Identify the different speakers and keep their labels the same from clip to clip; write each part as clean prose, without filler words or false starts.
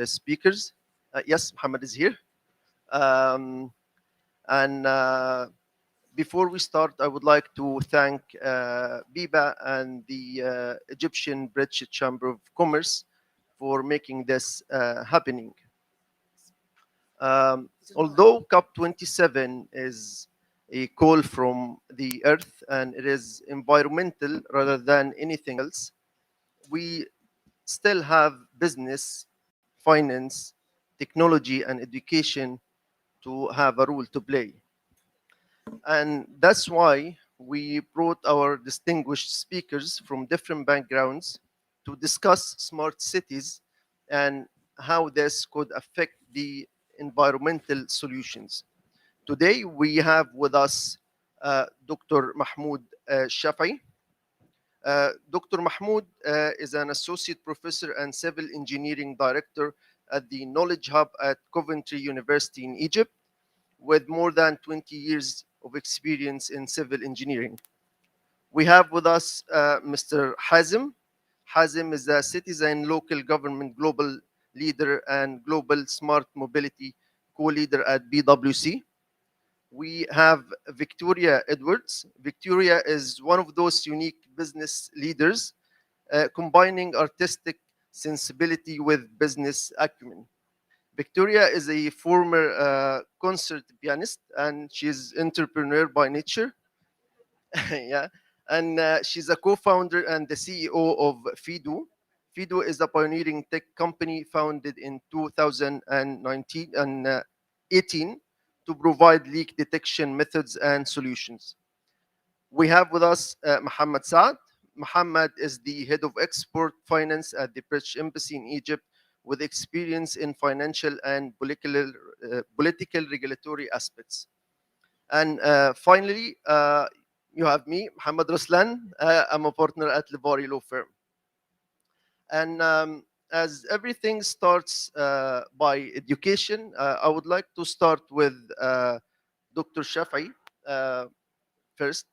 Speaker 1: speakers. Yes, Mohammed is here. Um, and Before we start, I would like to thank BIBA and the Egyptian British Chamber of Commerce for making this happening. Although COP27 is a call from the earth and it is environmental rather than anything else, we still have business, finance, technology, and education to have a role to play. And that's why we brought our distinguished speakers from different backgrounds to discuss smart cities and how this could affect the environmental solutions. Today, we have with us Dr. Mahmoud Shafi. Dr. Mahmoud is an associate professor and civil engineering director at the Knowledge Hub at Coventry University in Egypt, with more than 20 years of experience in civil engineering. We have with us Mr. Hazem. Hazem is a citizen local government global leader and global smart mobility co-leader at BWC. We have Victoria Edwards. Victoria is one of those unique business leaders combining artistic sensibility with business acumen. Victoria is a former concert pianist and she's entrepreneur by nature. Yeah, and she's a co-founder and the CEO of Fido. Fido is a pioneering tech company founded in 2019 and 18 to provide leak detection methods and solutions. We have with us Mohamed Saad. Mohamed is the head of export finance at the British Embassy in Egypt with experience in financial and political regulatory aspects. And finally, you have me, Mohamed Raslan. I'm a partner at Levari Law firm. And as everything starts by education, I would like to start with Dr. Shafi first.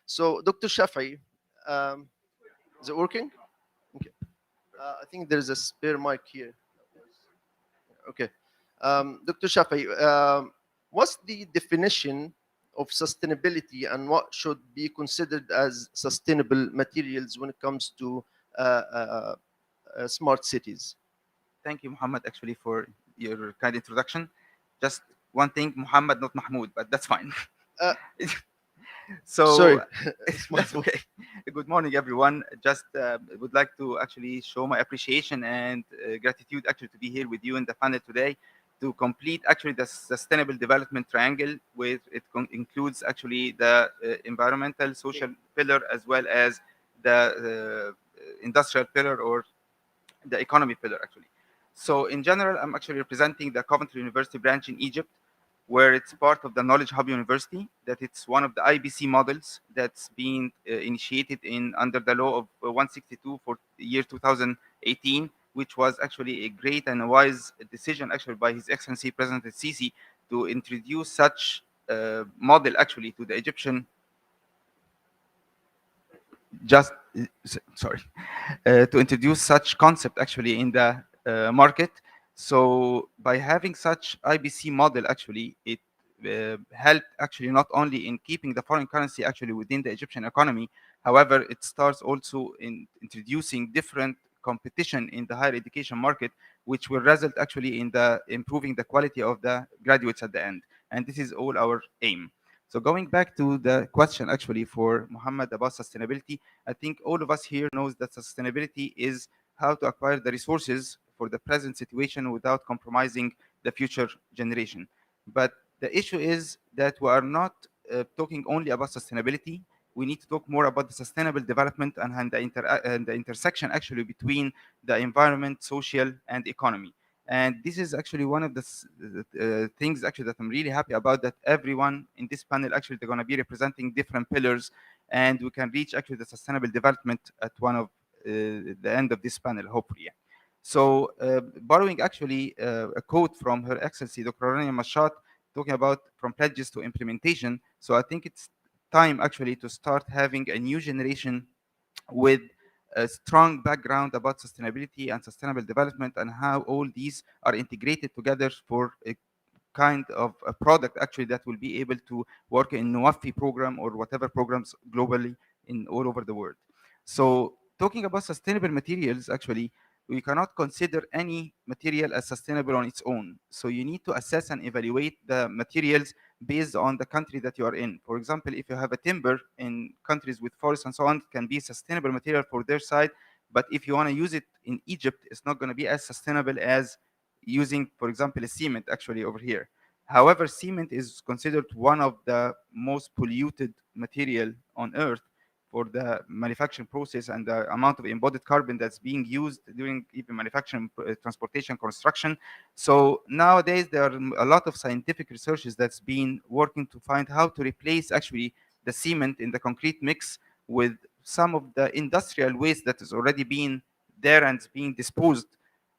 Speaker 1: So, Dr. Shafi, um, is it working? Okay. I think there's a spare mic here. Okay. Dr. Shafi, what's the definition of sustainability and what should be considered as sustainable materials when it comes to smart cities?
Speaker 2: Thank you, Muhammad, actually, for your kind introduction. Just one thing, Muhammad, not Mahmoud, but that's fine.
Speaker 1: Uh,
Speaker 2: So
Speaker 1: Sorry, it's my
Speaker 2: that's
Speaker 1: fault.
Speaker 2: okay. Good morning, everyone. Just would like to actually show my appreciation and gratitude actually to be here with you in the panel today to complete actually the sustainable development triangle, with it includes actually the environmental, social pillar, as well as the industrial pillar or the economy pillar actually. So in general, I'm actually representing the Coventry University branch in Egypt, where it's part of the Knowledge Hub University, that it's one of the IBC models that's been initiated in under the law of 162 for the year 2018, which was actually a great and a wise decision actually by His Excellency President Sisi to introduce such model actually to the Egyptian just sorry to introduce such concept actually in the market. So by having such IBC model actually it helped actually not only in keeping the foreign currency actually within the Egyptian economy. However, it starts also in introducing different competition in the higher education market, which will result actually in the improving the quality of the graduates at the end, and this is all our aim. So going back to the question actually for Muhammad about sustainability, I think all of us here knows that sustainability is how to acquire the resources for the present situation without compromising the future generation. But the issue is that we are not talking only about sustainability. We need to talk more about the sustainable development and the intersection actually between the environment, social, and economy. And this is actually one of the things actually that I'm really happy about, that everyone in this panel actually they're going to be representing different pillars, and we can reach actually the sustainable development at one of the end of this panel, hopefully. So borrowing actually a quote from Her Excellency Dr. Rania Mashat, talking about from pledges to implementation. So I think it's time actually to start having a new generation with a strong background about sustainability and sustainable development and how all these are integrated together for a kind of a product actually that will be able to work in Wafi program or whatever programs globally in all over the world. So talking about sustainable materials, actually, we cannot consider any material as sustainable on its own. So you need to assess and evaluate the materials based on the country that you are in. For example, if you have a timber in countries with forests and so on, it can be sustainable material for their side. But if you want to use it in Egypt, it's not going to be as sustainable as using, for example, a cement actually over here. However, cement is considered one of the most polluted material on earth for the manufacturing process and the amount of embodied carbon that's being used during even manufacturing, transportation, construction. So nowadays there are a lot of scientific researches that's been working to find how to replace actually the cement in the concrete mix with some of the industrial waste that is already being there and is being disposed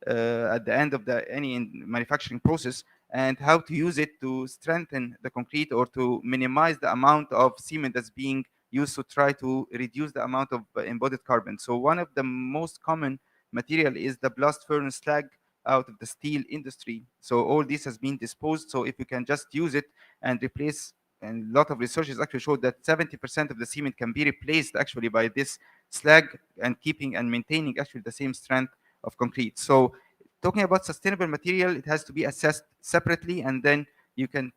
Speaker 2: at the end of the any manufacturing process, and how to use it to strengthen the concrete or to minimize the amount of cement that's being used to try to reduce the amount of embodied carbon. So one of the most common material is the blast furnace slag out of the steel industry. So all this has been disposed. So if you can just use it and replace, and a lot of researchers actually showed that 70% of the cement can be replaced actually by this slag and keeping and maintaining actually the same strength of concrete. So talking about sustainable material, it has to be assessed separately, and then you can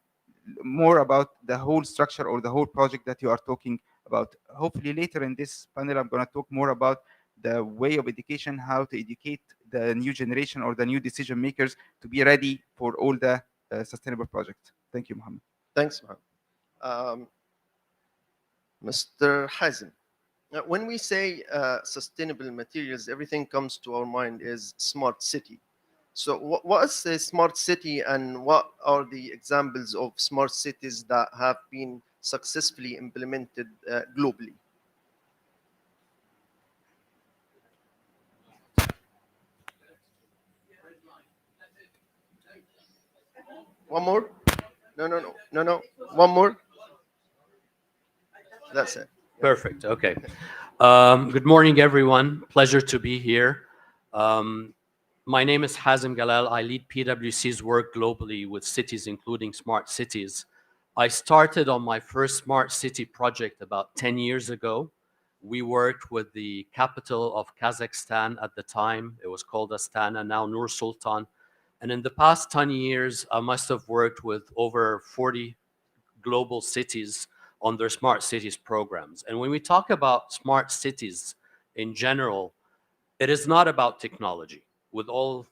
Speaker 2: more about the whole structure or the whole project that you are talking about. Hopefully later in this panel, I'm going to talk more about the way of education, how to educate the new generation or the new decision makers to be ready for all the sustainable projects. Thank you, Mohammed.
Speaker 1: Thanks, Mohammed. Mr. Hazem, when we say sustainable materials, everything comes to our mind is smart city. So, what is a smart city, and what are the examples of smart cities that have been successfully implemented globally? One more? No, no, no, no, no. One more. That's it.
Speaker 3: Perfect. Okay. Good morning, everyone. Pleasure to be here. My name is Hazem Galal. I lead PwC's work globally with cities, including smart cities. I started on my first smart city project about 10 years ago. We worked with the capital of Kazakhstan at the time. It was called Astana, now Nur Sultan. And in the past 10 years, I must have worked with over 40 global cities on their smart cities programs. And when we talk about smart cities in general, it is not about technology. With all,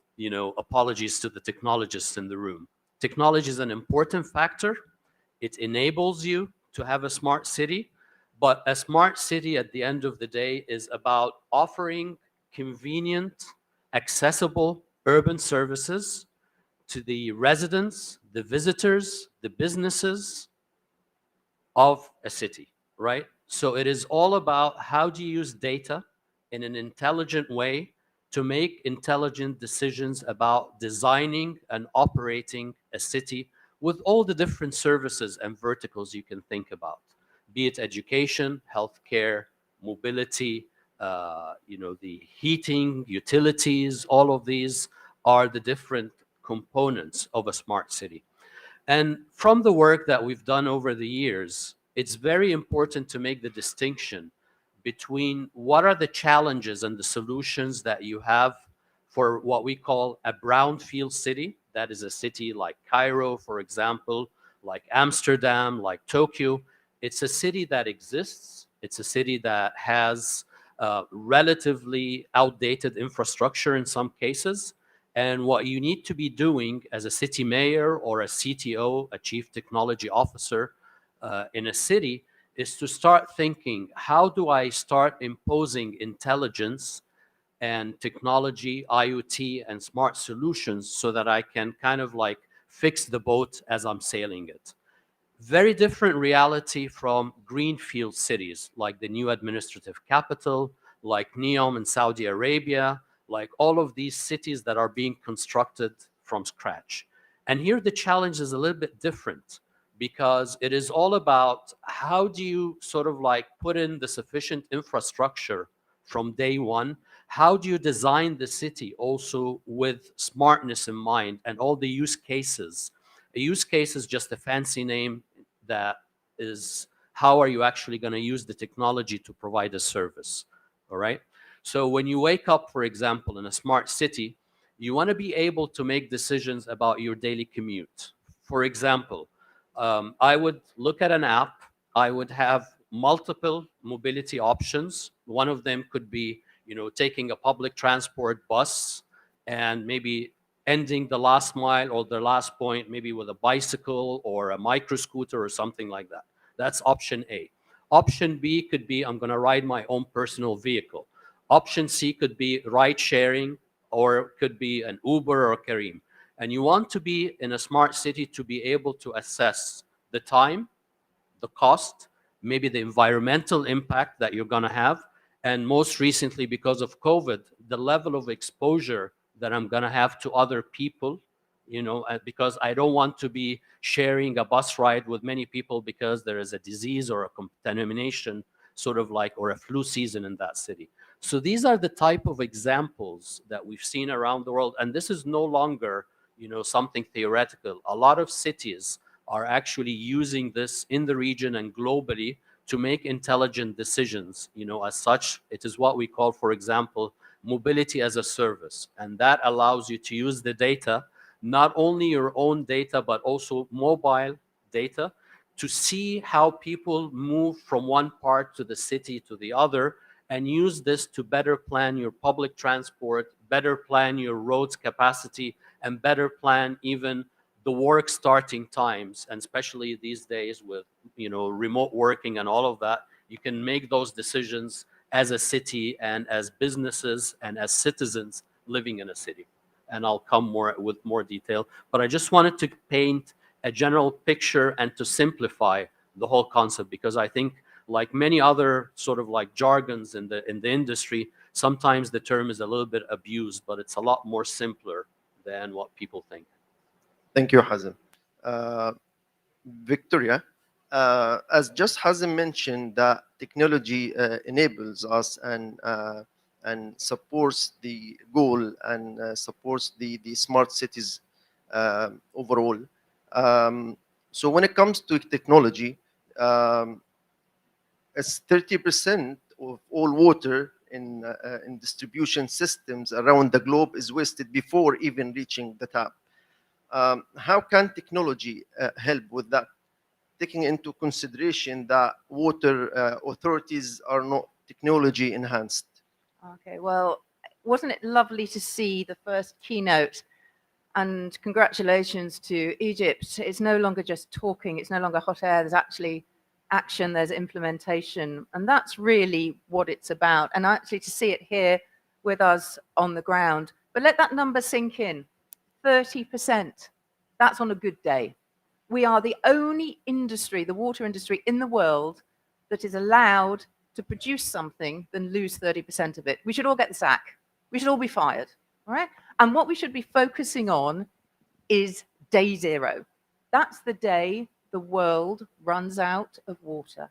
Speaker 3: apologies to the technologists in the room. Technology is an important factor. It enables you to have a smart city, but a smart city at the end of the day is about offering convenient, accessible urban services to the residents, the visitors, the businesses of a city, right? So it is all about how do you use data in an intelligent way to make intelligent decisions about designing and operating a city with all the different services and verticals you can think about, be it education, healthcare, mobility, the heating, utilities. All of these are the different components of a smart city. And from the work that we've done over the years, it's very important to make the distinction between what are the challenges and the solutions that you have for what we call a brownfield city. That is a city like Cairo, for example, like Amsterdam, like Tokyo. It's a city that exists. It's a city that has relatively outdated infrastructure in some cases. And what you need to be doing as a city mayor or a CTO, a chief technology officer in a city, is to start thinking, how do I start imposing intelligence and technology, IoT, and smart solutions so that I can kind of like fix the boat as I'm sailing it? Very different reality from greenfield cities like the new administrative capital, like Neom in Saudi Arabia, like all of these cities that are being constructed from scratch. And here the challenge is a little bit different because it is all about how do you sort of like put in the sufficient infrastructure from day one? How do you design the city also with smartness in mind and all the use cases? A use case is just a fancy name that is how are you actually going to use the technology to provide a service, all right? So when you wake up, for example, in a smart city, you want to be able to make decisions about your daily commute. For example, I would look at an app. I would have multiple mobility options. One of them could be, taking a public transport bus and maybe ending the last mile or the last point maybe with a bicycle or a micro scooter or something like that. That's option A. Option B could be I'm going to ride my own personal vehicle. Option C could be ride sharing, or could be an Uber or Careem. And you want to be in a smart city to be able to assess the time, the cost, maybe the environmental impact that you're going to have, and most recently, because of COVID, the level of exposure that I'm going to have to other people, because I don't want to be sharing a bus ride with many people because there is a disease or a contamination, sort of like, or a flu season in that city. So these are the type of examples that we've seen around the world, and this is no longer, something theoretical. A lot of cities are actually using this in the region and globally to make intelligent decisions. As such, it is what we call, for example, mobility as a service. And that allows you to use the data, not only your own data, but also mobile data, to see how people move from one part to the city to the other, and use this to better plan your public transport, better plan your roads capacity, and better plan even the work starting times. And especially these days with remote working and all of that, you can make those decisions as a city and as businesses and as citizens living in a city. And I'll come with more detail, but I just wanted to paint a general picture and to simplify the whole concept, because I think, like many other sort of like jargons in the industry, sometimes the term is a little bit abused, but it's a lot more simpler than what people think.
Speaker 1: Thank you, Hazem. Victoria, as just Hazem mentioned, that technology enables us and supports the goal and supports the smart cities overall. So when it comes to technology, it's 30% of all water in distribution systems around the globe is wasted before even reaching the tap. How can technology help with that, taking into consideration that water authorities are not technology enhanced?
Speaker 4: Okay, well, wasn't it lovely to see the first keynote? And congratulations to Egypt. It's no longer just talking, it's no longer hot air, there's actually action, there's implementation. And that's really what it's about. And actually to see it here with us on the ground. But let that number sink in. 30%. That's on a good day. We are the only industry, the water industry in the world, that is allowed to produce something then lose 30% of it. We should all get the sack. We should all be fired. All right? And what we should be focusing on is day zero. That's the day the world runs out of water.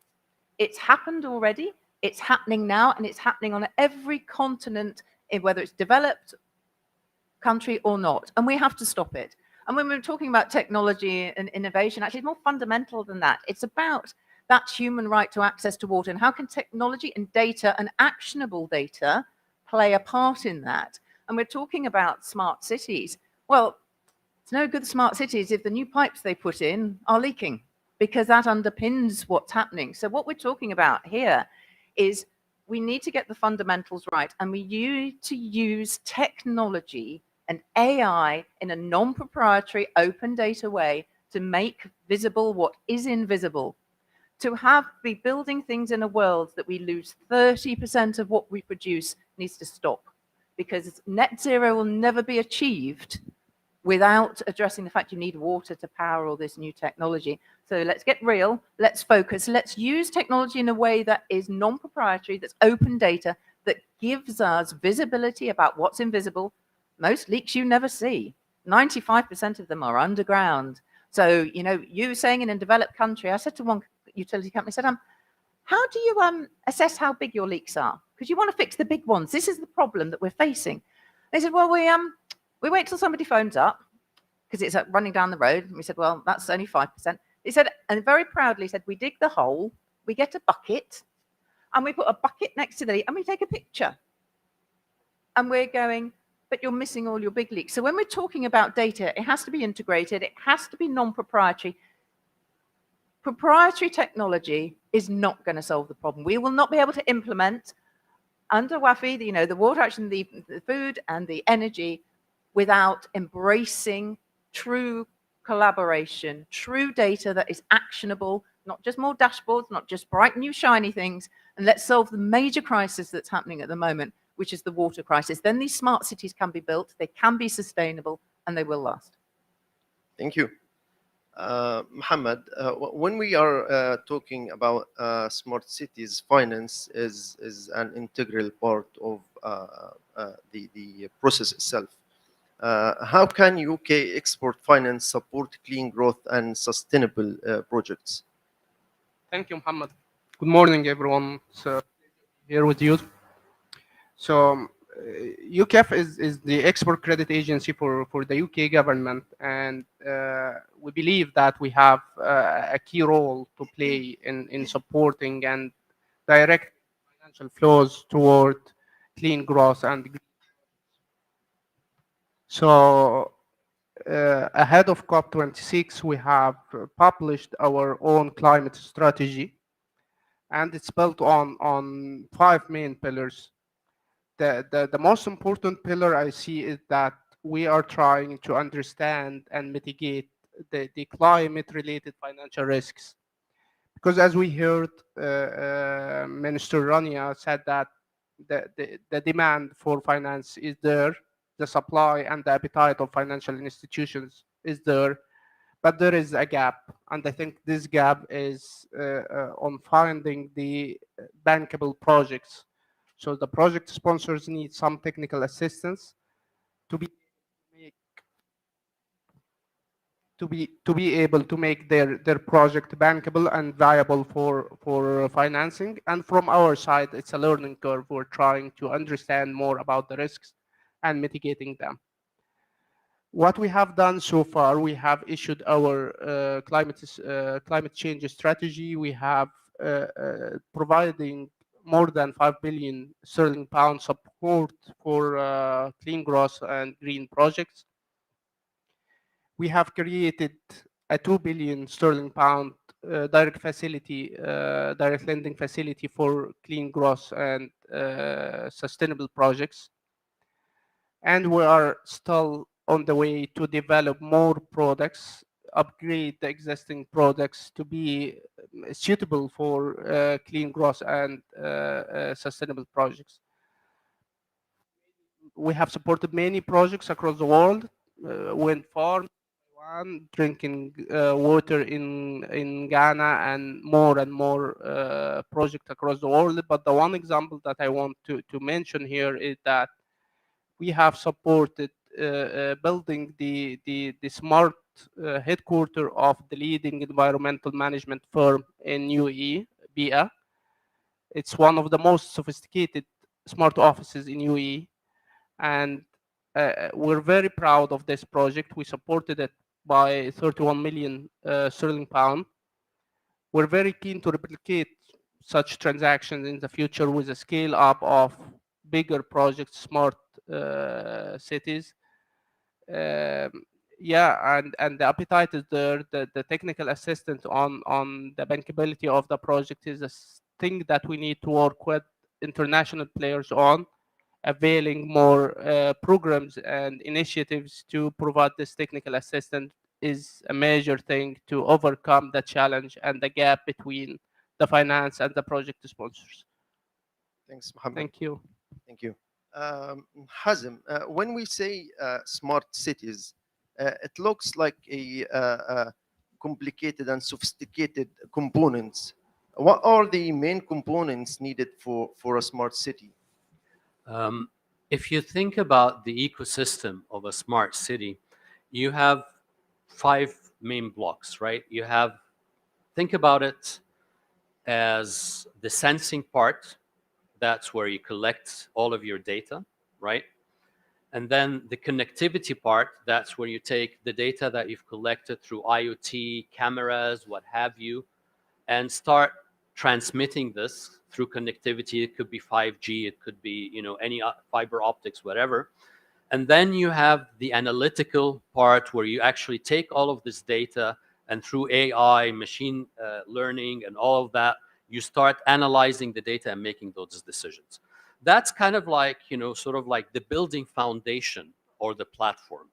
Speaker 4: It's happened already. It's happening now, and it's happening on every continent, whether it's developed country or not. And we have to stop it. And when we're talking about technology and innovation, actually it's more fundamental than that. It's about that human right to access to water, and how can technology and data and actionable data play a part in that? And we're talking about smart cities. Well, it's no good smart cities if the new pipes they put in are leaking, because that underpins what's happening. So what we're talking about here is we need to get the fundamentals right, and we need to use technology and AI in a non-proprietary open data way to make visible what is invisible. To be building things in a world that we lose 30% of what we produce needs to stop, because net zero will never be achieved without addressing the fact you need water to power all this new technology. So let's get real, let's focus, let's use technology in a way that is non-proprietary, that's open data, that gives us visibility about what's invisible. Most leaks you never see. 95% of them are underground. So, you saying in a developed country, I said to one utility company, I said, how do you assess how big your leaks are? because you want to fix the big ones. This is the problem that we're facing. They said, well, we wait till somebody phones up because it's running down the road. And we said, well, that's only 5%. They said, and very proudly said, we dig the hole, we get a bucket, and we put a bucket next to the leak, and we take a picture. And we're going, but you're missing all your big leaks. So when we're talking about data, it has to be integrated. It has to be non-proprietary. Proprietary technology is not going to solve the problem. We will not be able to implement under WAFI, the water action, the food and the energy without embracing true collaboration, true data that is actionable, not just more dashboards, not just bright new shiny things, and let's solve the major crisis that's happening at the moment, which is the water crisis. Then these smart cities can be built, they can be sustainable, and they will last.
Speaker 1: Thank you. Mohammed, when we are talking about smart cities, finance is an integral part of the process itself. How can UK export finance support clean growth and sustainable projects?
Speaker 5: Thank you, Mohammed. Good morning, everyone. So here with you. So UCAF is the export credit agency for the UK government, and we believe that we have a key role to play in supporting and direct financial flows toward clean growth and green. So ahead of COP26, we have published our own climate strategy, and it's built on 5 main pillars. The most important pillar I see is that we are trying to understand and mitigate the climate-related financial risks. Because as we heard, Minister Rania said that the demand for finance is there, the supply and the appetite of financial institutions is there, but there is a gap. And I think this gap is on finding the bankable projects. So the project sponsors need some technical assistance to be able to make their project bankable and viable for financing. And from our side, it's a learning curve. We're trying to understand more about the risks and mitigating them. What we have done so far, we have issued our climate change strategy. We have providing more than 5 billion sterling pound support for clean growth and green projects. We have created a 2 billion sterling pound direct lending facility for clean growth and sustainable projects. And we are still on the way to develop more products, upgrade the existing products to be suitable for clean growth and sustainable projects. We have supported many projects across the world, wind farm, drinking water in Ghana, and more projects across the world. But the one example that I want to mention here is that we have supported building the smart headquarter of the leading environmental management firm in UAE, BIA. It's one of the most sophisticated smart offices in UAE, and we're very proud of this project. We supported it by 31 million sterling pound. We're very keen to replicate such transactions in the future with a scale up of bigger projects, smart cities. Yeah, and the appetite is there. The technical assistance on the bankability of the project is a thing that we need to work with international players on, availing more programs and initiatives to provide this technical assistance is a major thing to overcome the challenge and the gap between the finance and the project sponsors.
Speaker 1: Thanks, Mohammed.
Speaker 5: Thank you.
Speaker 1: Thank you. Hazem, when we say smart cities, it looks like a complicated and sophisticated components. What are the main components needed for a smart city?
Speaker 3: If you think about the ecosystem of a smart city, you have 5 main blocks, right? Think about it as the sensing part that's where you collect all of your data, right? And then the connectivity part, that's where you take the data that you've collected through IoT, cameras, what have you, and start transmitting this through connectivity. It could be 5G, it could be, you know, any fiber optics, whatever. And then you have the analytical part where you actually take all of this data and through AI, machine learning and all of that, you start analyzing the data and making those decisions. That's kind of like, you know, sort of like the building foundation or the platform.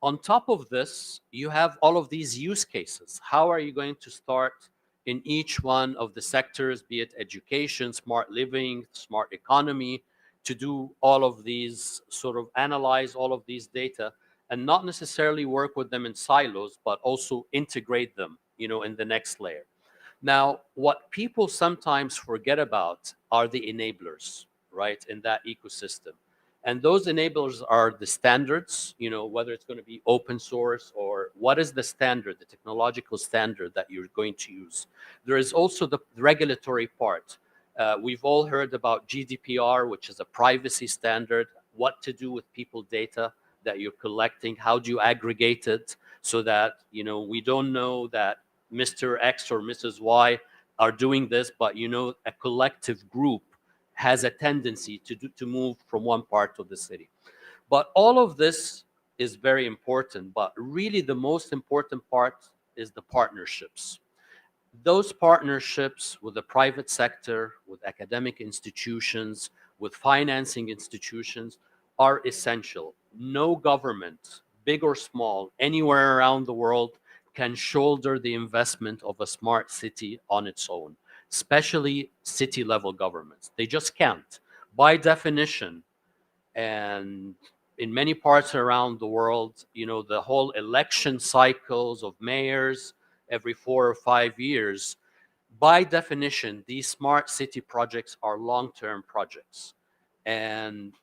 Speaker 3: On top of this, you have all of these use cases. How are you going to start in each one of the sectors, be it education, smart living, smart economy, to do all of these, sort of analyze all of these data and not necessarily work with them in silos, but also integrate them, you know, in the next layer. Now, what people sometimes forget about are the enablers, right, in that ecosystem. And those enablers are the standards, you know, whether it's going to be open source or what is the standard, the technological standard that you're going to use. There is also the regulatory part. We've all heard about GDPR, which is a privacy standard, what to do with people data that you're collecting, how do you aggregate it so that, you know, we don't know that Mr. X or Mrs. Y are doing this, but, you know, a collective group has a tendency to move from one part of the city. But all of this is very important, but really the most important part is the partnerships. Those partnerships with the private sector, with academic institutions, with financing institutions are essential. No government, big or small, anywhere around the world can shoulder the investment of a smart city on its own, especially city level governments. They just can't. By definition, and in many parts around the world, you know, the whole election cycles of mayors every 4 or 5 years, by definition, these smart city projects are long-term projects. And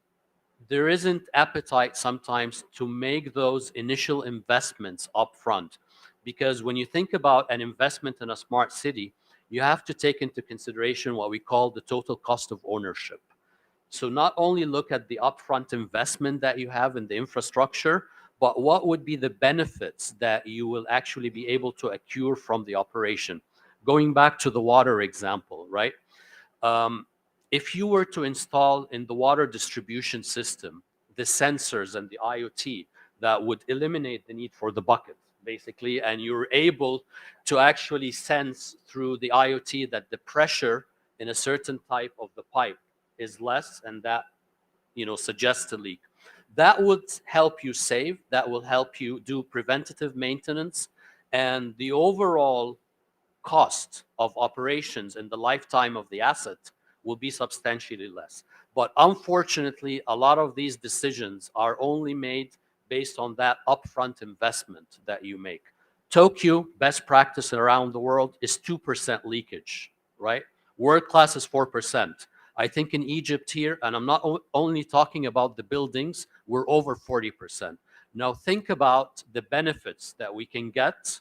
Speaker 3: there isn't appetite sometimes to make those initial investments upfront. Because when you think about an investment in a smart city, you have to take into consideration what we call the total cost of ownership. So not only look at the upfront investment that you have in the infrastructure, but what would be the benefits that you will actually be able to accrue from the operation. Going back to the water example, right? If you were to install in the water distribution system the sensors and the IoT that would eliminate the need for the bucket, basically, and you're able to actually sense through the IoT that the pressure in a certain type of the pipe is less, and that, you know, suggests a leak. That would help you save, that will help you do preventative maintenance, and the overall cost of operations in the lifetime of the asset will be substantially less. But unfortunately, a lot of these decisions are only made based on that upfront investment that you make. Tokyo, best practice around the world, is 2% leakage, right? World class is 4%. I think in Egypt here, and I'm not only talking about the buildings, we're over 40%. Now think about the benefits that we can get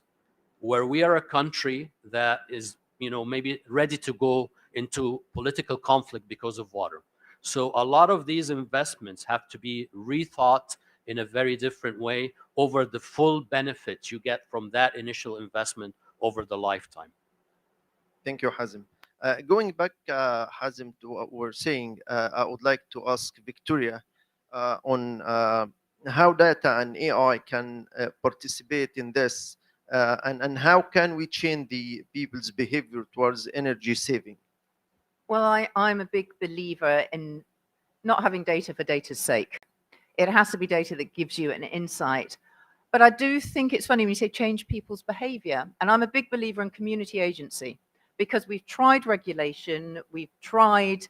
Speaker 3: where we are a country that is, you know, maybe ready to go into political conflict because of water. So a lot of these investments have to be rethought in a very different way over the full benefits you get from that initial investment over the lifetime.
Speaker 1: Thank you, Hazem. Going back, Hazem, to what we're saying, I would like to ask Victoria on how data and AI can participate in this, and how can we change the people's behavior towards energy saving?
Speaker 4: Well, I'm a big believer in not having data for data's sake. It has to be data that gives you an insight. But I do think it's funny when you say change people's behavior. And I'm a big believer in community agency, because we've tried regulation, we've tried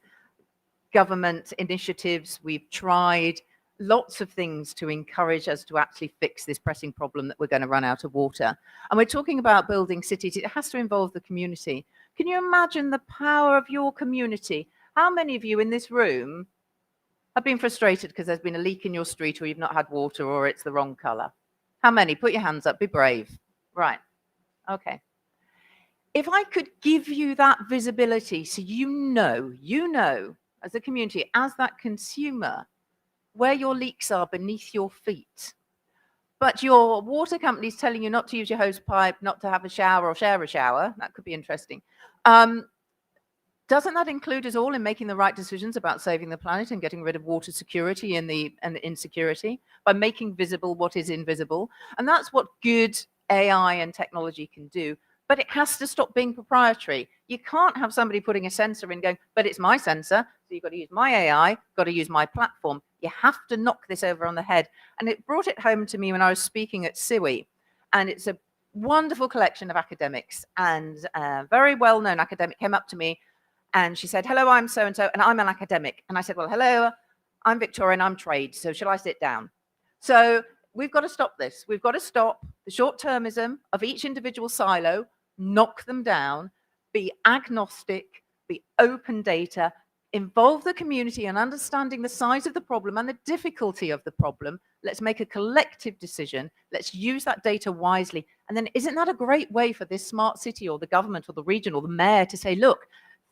Speaker 4: government initiatives, we've tried lots of things to encourage us to actually fix this pressing problem that we're going to run out of water. And we're talking about building cities. It has to involve the community. Can you imagine the power of your community? How many of you in this room have been frustrated because there's been a leak in your street, or you've not had water, or it's the wrong color? How many? Put your hands up. Be brave. Right. Okay. If I could give you that visibility, so you know as a community, as that consumer, where your leaks are beneath your feet. But your water company is telling you not to use your hose pipe, not to have a shower or share a shower. That could be interesting. Doesn't that include us all in making the right decisions about saving the planet and getting rid of water security and the insecurity by making visible what is invisible? And that's what good AI and technology can do. But it has to stop being proprietary. You can't have somebody putting a sensor in going, but it's my sensor, so you've got to use my AI, got to use my platform. You have to knock this over on the head. And it brought it home to me when I was speaking at SIWI. And it's a wonderful collection of academics, and a very well-known academic came up to me and she said, hello, I'm so-and-so, and I'm an academic. And I said, well, hello, I'm Victoria and I'm trade, so shall I sit down? So we've got to stop this. We've got to stop the short-termism of each individual silo, knock them down, be agnostic, be open data, involve the community in understanding the size of the problem and the difficulty of the problem. Let's make a collective decision. Let's use that data wisely. And then isn't that a great way for this smart city or the government or the region or the mayor to say, look,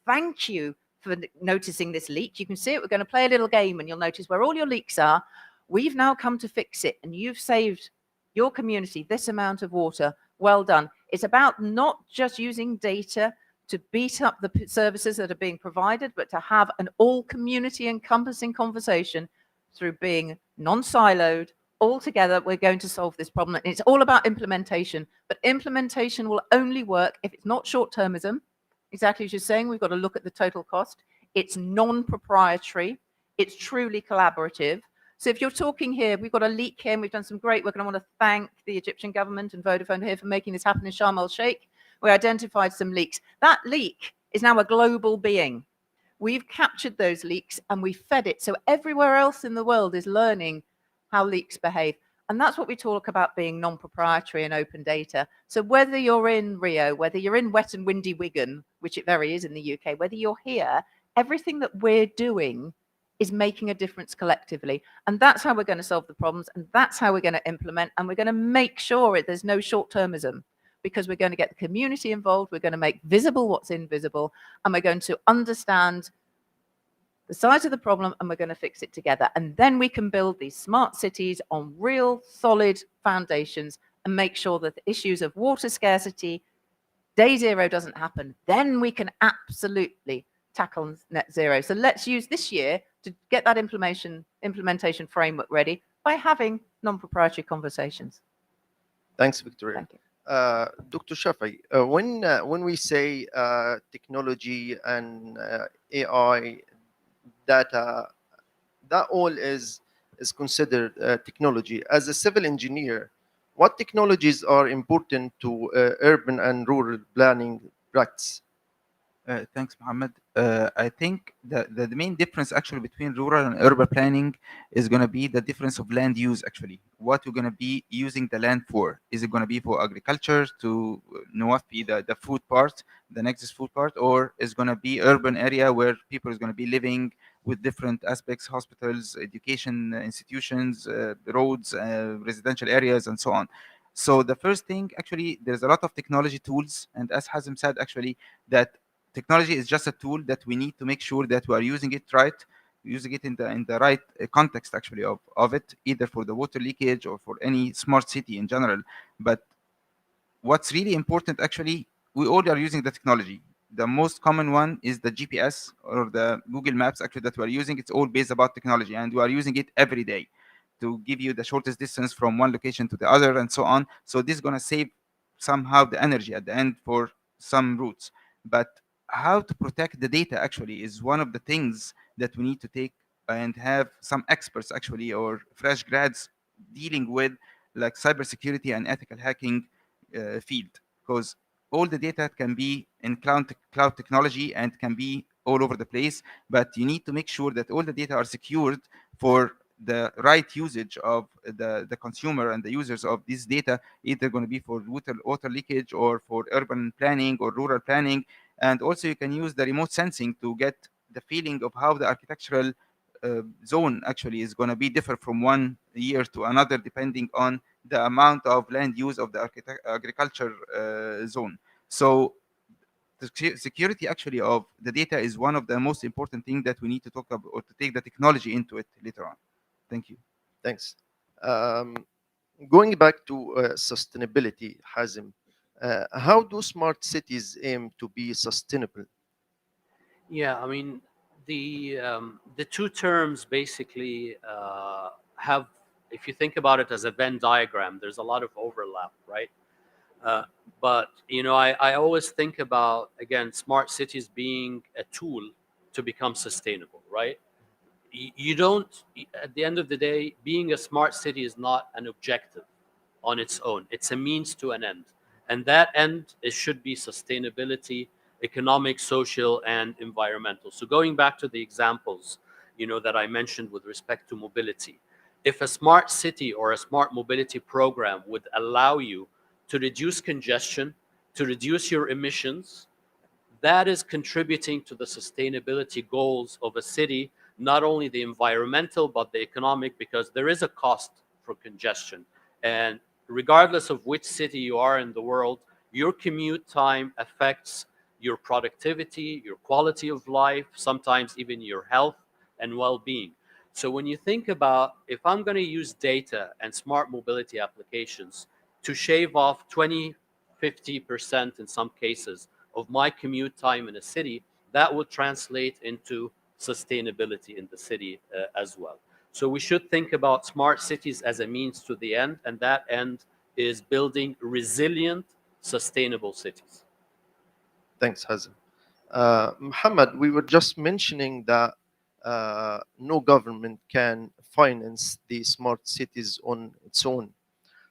Speaker 4: thank you for noticing this leak. You can see it. We're going to play a little game and you'll notice where all your leaks are. We've now come to fix it and you've saved your community this amount of water. Well done. It's about not just using data to beat up the services that are being provided, but to have an all community encompassing conversation through being non-siloed. All together, we're going to solve this problem. And it's all about implementation, but implementation will only work if it's not short-termism. Exactly as you're saying, we've got to look at the total cost. It's non-proprietary. It's truly collaborative. So if you're talking here, we've got a leak here and we've done some great work, and I want to thank the Egyptian government and Vodafone here for making this happen in Sharm el-Sheikh. We identified some leaks. That leak is now a global being. We've captured those leaks and we fed it. So everywhere else in the world is learning how leaks behave. And that's what we talk about being non-proprietary and open data. So whether you're in Rio, whether you're in wet and windy Wigan, which it very is in the UK, whether you're here, everything that we're doing is making a difference collectively. And that's how we're going to solve the problems. And that's how we're going to implement. And we're going to make sure there's no short-termism, because we're going to get the community involved. We're going to make visible what's invisible. And we're going to understand the size of the problem, and we're going to fix it together. And then we can build these smart cities on real solid foundations and make sure that the issues of water scarcity, day zero doesn't happen. Then we can absolutely tackle net zero. So let's use this year to get that implementation framework ready by having non-proprietary conversations.
Speaker 1: Thanks, Victoria.
Speaker 4: Thank you.
Speaker 1: Dr. Shafi, when we say technology and AI, data, that all is considered technology. As a civil engineer, what technologies are important to urban and rural planning practice?
Speaker 2: Thanks, Mohammed. I think the main difference actually between rural and urban planning is going to be the difference of land use. Actually, what you're going to be using the land for. Is it going to be for agriculture to be the food part, the next food part, or is going to be urban area where people is going to be living with different aspects, hospitals, education institutions, roads, residential areas, and so on. So the first thing, actually, there's a lot of technology tools, and as Hazem said, actually, that technology is just a tool that we need to make sure that we are using it right, using it in the right context actually of it, either for the water leakage or for any smart city in general. But what's really important, actually, we all are using the technology. The most common one is the GPS or the Google Maps actually that we are using. It's all based about technology, and we are using it every day to give you the shortest distance from one location to the other and so on. So this is going to save somehow the energy at the end for some routes. But how to protect the data actually is one of the things that we need to take and have some experts actually or fresh grads dealing with, like cybersecurity and ethical hacking field, because all the data can be in cloud technology and can be all over the place, but you need to make sure that all the data are secured for the right usage of the consumer and the users of this data, either going to be for water leakage or for urban planning or rural planning. And also you can use the remote sensing to get the feeling of how the architectural zone actually is going to be different from one year to another, depending on the amount of land use of the agriculture zone. So the security actually of the data is one of the most important things that we need to talk about, or to take the technology into it later on. Thank you.
Speaker 1: Thanks. Going back to sustainability, Hazem, how do smart cities aim to be sustainable?
Speaker 3: Yeah, I mean, the two terms basically have, if you think about it as a Venn diagram, there's a lot of overlap, right? Uh, but I always think about, again, smart cities being a tool to become sustainable, right? You don't, at the end of the day, being a smart city is not an objective on its own. It's a means to an end. And that end, it should be sustainability, economic, social, and environmental. So going back to the examples, that I mentioned with respect to mobility, if a smart city or a smart mobility program would allow you to reduce congestion, to reduce your emissions, that is contributing to the sustainability goals of a city, not only the environmental, but the economic, because there is a cost for congestion. And regardless of which city you are in the world, your commute time affects your productivity, your quality of life, sometimes even your health and well-being. So when you think about, if I'm going to use data and smart mobility applications to shave off 20, 50% in some cases of my commute time in a city, that would translate into sustainability in the city as well. So we should think about smart cities as a means to the end, and that end is building resilient, sustainable cities.
Speaker 1: Thanks, Hazem. Muhammad, we were just mentioning that no government can finance the smart cities on its own.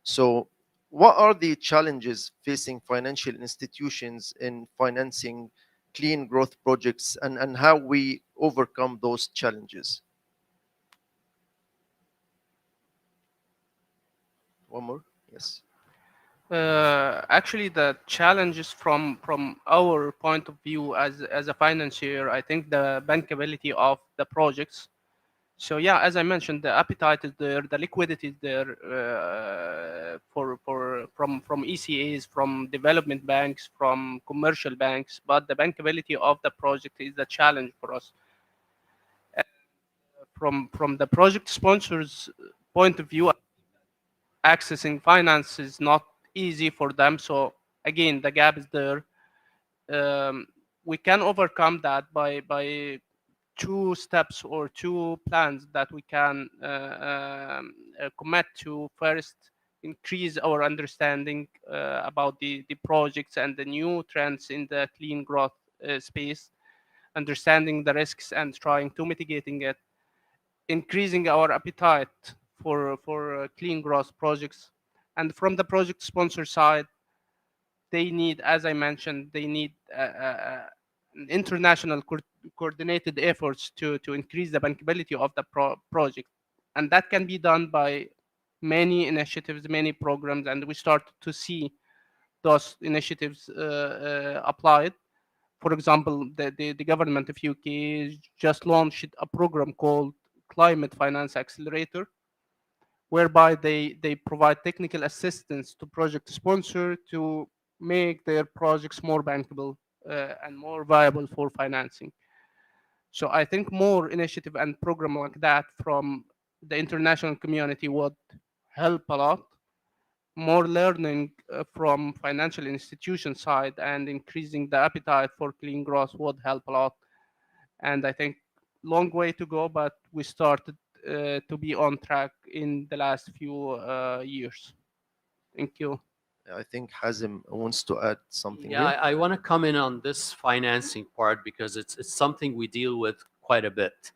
Speaker 1: So, what are the challenges facing financial institutions in financing clean growth projects, and how we overcome those challenges? One more? Yes.
Speaker 5: Actually, the challenges from our point of view as a financier, I think the bankability of the projects. So yeah, as I mentioned, the appetite is there, the liquidity is there from ECAs, from development banks, from commercial banks, but the bankability of the project is the challenge for us. From the project sponsors' point of view, accessing finance is not easy for them. So again, the gap is there. We can overcome that by two steps or two plans that we can commit to. First, increase our understanding about the projects and the new trends in the clean growth space, understanding the risks and trying to mitigating it, increasing our appetite for clean growth projects. And from the project sponsor side, they need, as I mentioned, they need international coordinated efforts to increase the bankability of the project. And that can be done by many initiatives, many programs, and we start to see those initiatives applied. For example, the government of UK just launched a program called Climate Finance Accelerator, whereby they provide technical assistance to project sponsor to make their projects more bankable and more viable for financing. So I think more initiative and program like that from the international community would help a lot. More learning from financial institution side and increasing the appetite for clean growth would help a lot. And I think long way to go, but we started to be on track in the last few years. Thank you.
Speaker 1: I think Hazem wants to add something
Speaker 3: Yeah,
Speaker 1: here.
Speaker 3: I want to come in on this financing part because it's something we deal with quite a bit.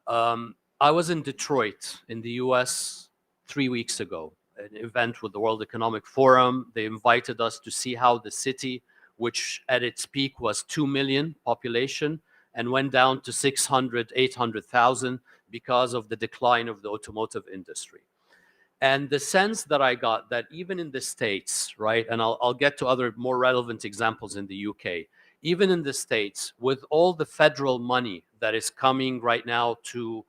Speaker 3: I was in Detroit in the US 3 weeks ago, an event with the World Economic Forum. They invited us to see how the city, which at its peak was 2 million population and went down to 600, 800,000 because of the decline of the automotive industry. And the sense that I got that even in the States, right, and I'll get to other more relevant examples in the UK, even in the States, with all the federal money that is coming right now to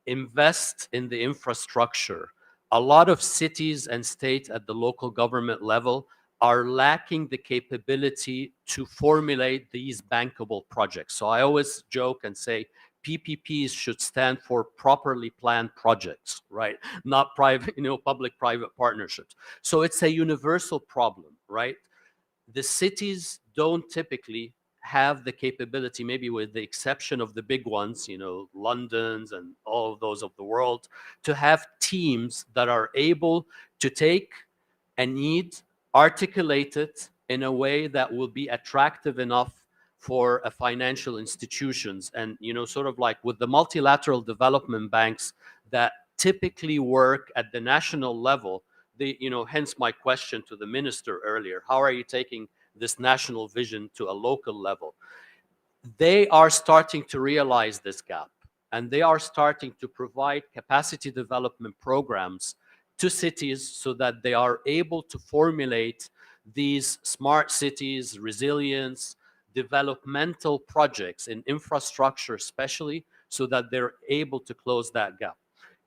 Speaker 3: invest in the infrastructure, a lot of cities and states at the local government level are lacking the capability to formulate these bankable projects. So I always joke and say PPPs should stand for properly planned projects, right? Not private, public-private partnerships. So it's a universal problem, right? The cities don't typically have the capability, maybe with the exception of the big ones, London's and all of those of the world, to have teams that are able to take a need, articulate it in a way that will be attractive enough for financial institutions. And, sort of like with the multilateral development banks that typically work at the national level, hence my question to the minister earlier, how are you taking this national vision to a local level? They are starting to realize this gap, and they are starting to provide capacity development programs to cities so that they are able to formulate these smart cities, resilience, developmental projects in infrastructure especially, so that they're able to close that gap.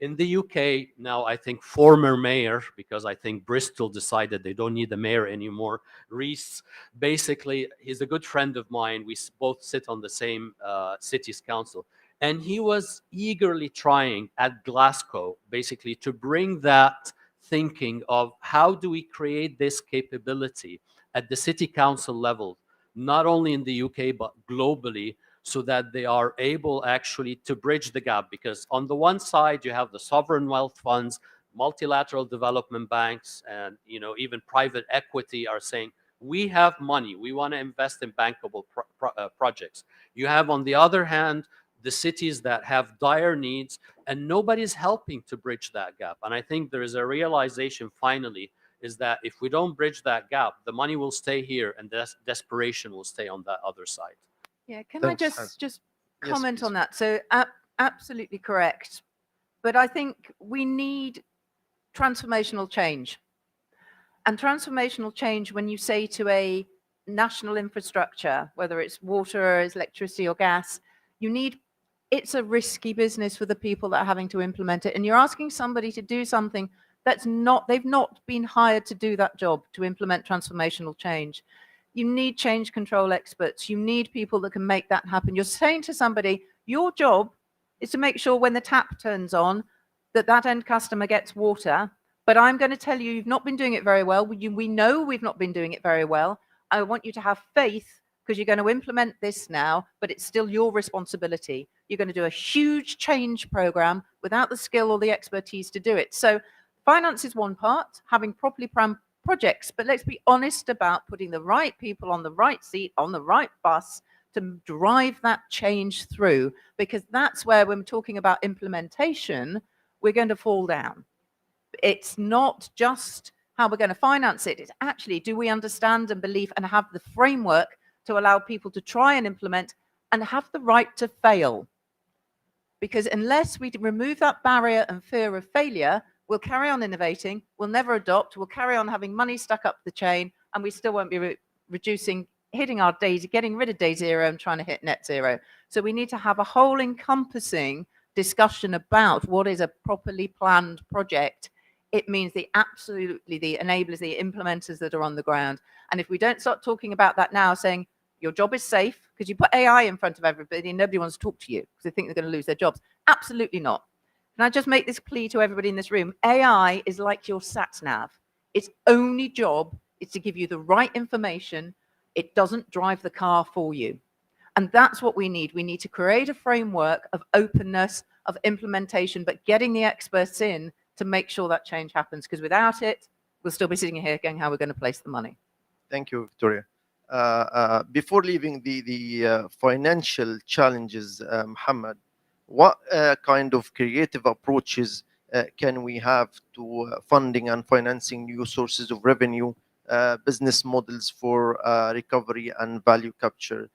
Speaker 3: In the UK now, I think former mayor, because I think Bristol decided they don't need a mayor anymore, Rees, basically, he's a good friend of mine. We both sit on the same city's council. And he was eagerly trying at Glasgow, basically, to bring that thinking of how do we create this capability at the city council level, not only in the UK, but globally, so that they are able actually to bridge the gap. Because on the one side, you have the sovereign wealth funds, multilateral development banks, and even private equity are saying, we have money, we want to invest in bankable projects. You have, on the other hand, the cities that have dire needs, and nobody's helping to bridge that gap. And I think there is a realization finally is that if we don't bridge that gap, the money will stay here and desperation will stay on that other side.
Speaker 4: Yeah, can
Speaker 1: Thanks,
Speaker 4: I
Speaker 1: Hazem.
Speaker 4: just
Speaker 1: Yes,
Speaker 4: comment
Speaker 1: please.
Speaker 4: on that? So absolutely correct. But I think we need transformational change. And transformational change, when you say to a national infrastructure, whether it's water, it's electricity or gas, it's a risky business for the people that are having to implement it. And you're asking somebody to do something they've not been hired to do that job, to implement transformational change. You need change control experts. You need people that can make that happen. You're saying to somebody, your job is to make sure when the tap turns on, that end customer gets water. But I'm going to tell you, you've not been doing it very well. We know we've not been doing it very well. I want you to have faith because you're going to implement this now, but it's still your responsibility. You're going to do a huge change program without the skill or the expertise to do it. So finance is one part, having properly planned projects, but let's be honest about putting the right people on the right seat, on the right bus to drive that change through, because that's where, when we're talking about implementation, we're going to fall down. It's not just how we're going to finance it. It's actually, do we understand and believe and have the framework to allow people to try and implement and have the right to fail? Because unless we remove that barrier and fear of failure, we'll carry on innovating, we'll never adopt, we'll carry on having money stuck up the chain, and we still won't be hitting our days, getting rid of day zero and trying to hit net zero. So we need to have a whole encompassing discussion about what is a properly planned project. It means the enablers, the implementers that are on the ground. And if we don't start talking about that now, saying your job is safe, because you put AI in front of everybody and nobody wants to talk to you because they think they're going to lose their jobs. Absolutely not. Can I just make this plea to everybody in this room? AI is like your sat nav. Its only job is to give you the right information. It doesn't drive the car for you. And that's what we need. We need to create a framework of openness, of implementation, but getting the experts in to make sure that change happens, because without it, we'll still be sitting here going, how are we going to place the money?
Speaker 1: Thank you, Victoria. Before leaving the financial challenges, Mohammed, what kind of creative approaches can we have to funding and financing new sources of revenue, business models for recovery and value capture?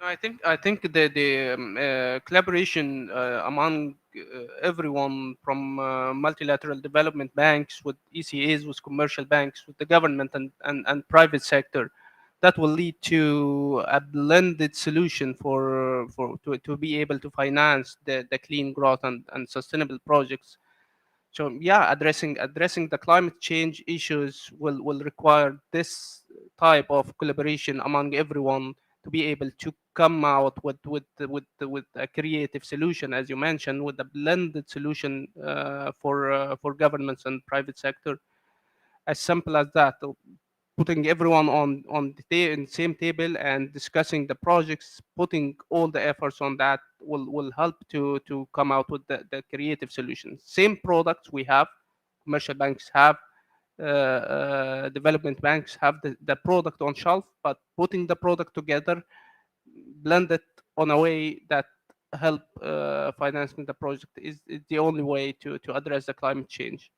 Speaker 5: I think the collaboration among everyone from multilateral development banks with ECAs, with commercial banks, with the government and private sector, that will lead to a blended solution to be able to finance the clean growth and sustainable projects. So yeah, addressing the climate change issues will require this type of collaboration among everyone to be able to come out with a creative solution, as you mentioned, with a blended solution for governments and private sector. As simple as that. Putting everyone on in the same table and discussing the projects, putting all the efforts on that will help to come out with the creative solutions. Same products we have, commercial banks have, development banks have the product on shelf, but putting the product together, blend it on a way that help financing the project is the only way to address the climate change.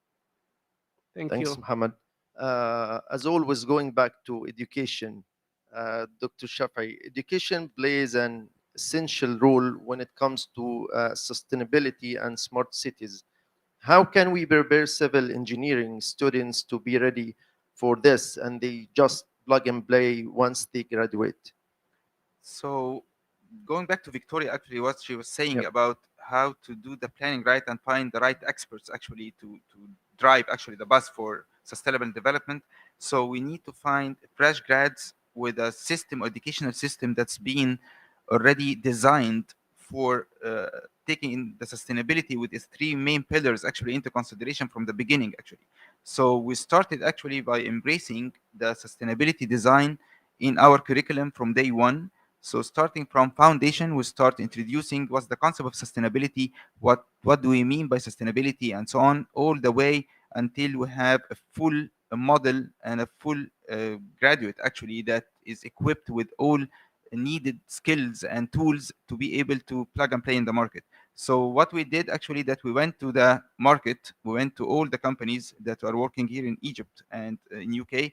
Speaker 5: Thank
Speaker 1: Thanks,
Speaker 5: you.
Speaker 1: Mohammed. As always, going back to education, Dr. Shafi, education plays an essential role when it comes to sustainability and smart cities. How can we prepare civil engineering students to be ready for this and they just plug and play once they graduate?
Speaker 2: So going back to Victoria, actually, what she was saying
Speaker 1: Yep.
Speaker 2: about how to do the planning right and find the right experts actually to drive actually the bus for sustainable development. So we need to find fresh grads with a system, educational system that's been already designed for taking in the sustainability with its three main pillars actually into consideration from the beginning actually. So we started actually by embracing the sustainability design in our curriculum from day one. So starting from foundation, we start introducing what's the concept of sustainability, what do we mean by sustainability, and so on, all the way until we have a full model and a full graduate actually that is equipped with all needed skills and tools to be able to plug and play in the market. So what we did actually that we went to the market, we went to all the companies that are working here in Egypt and in UK,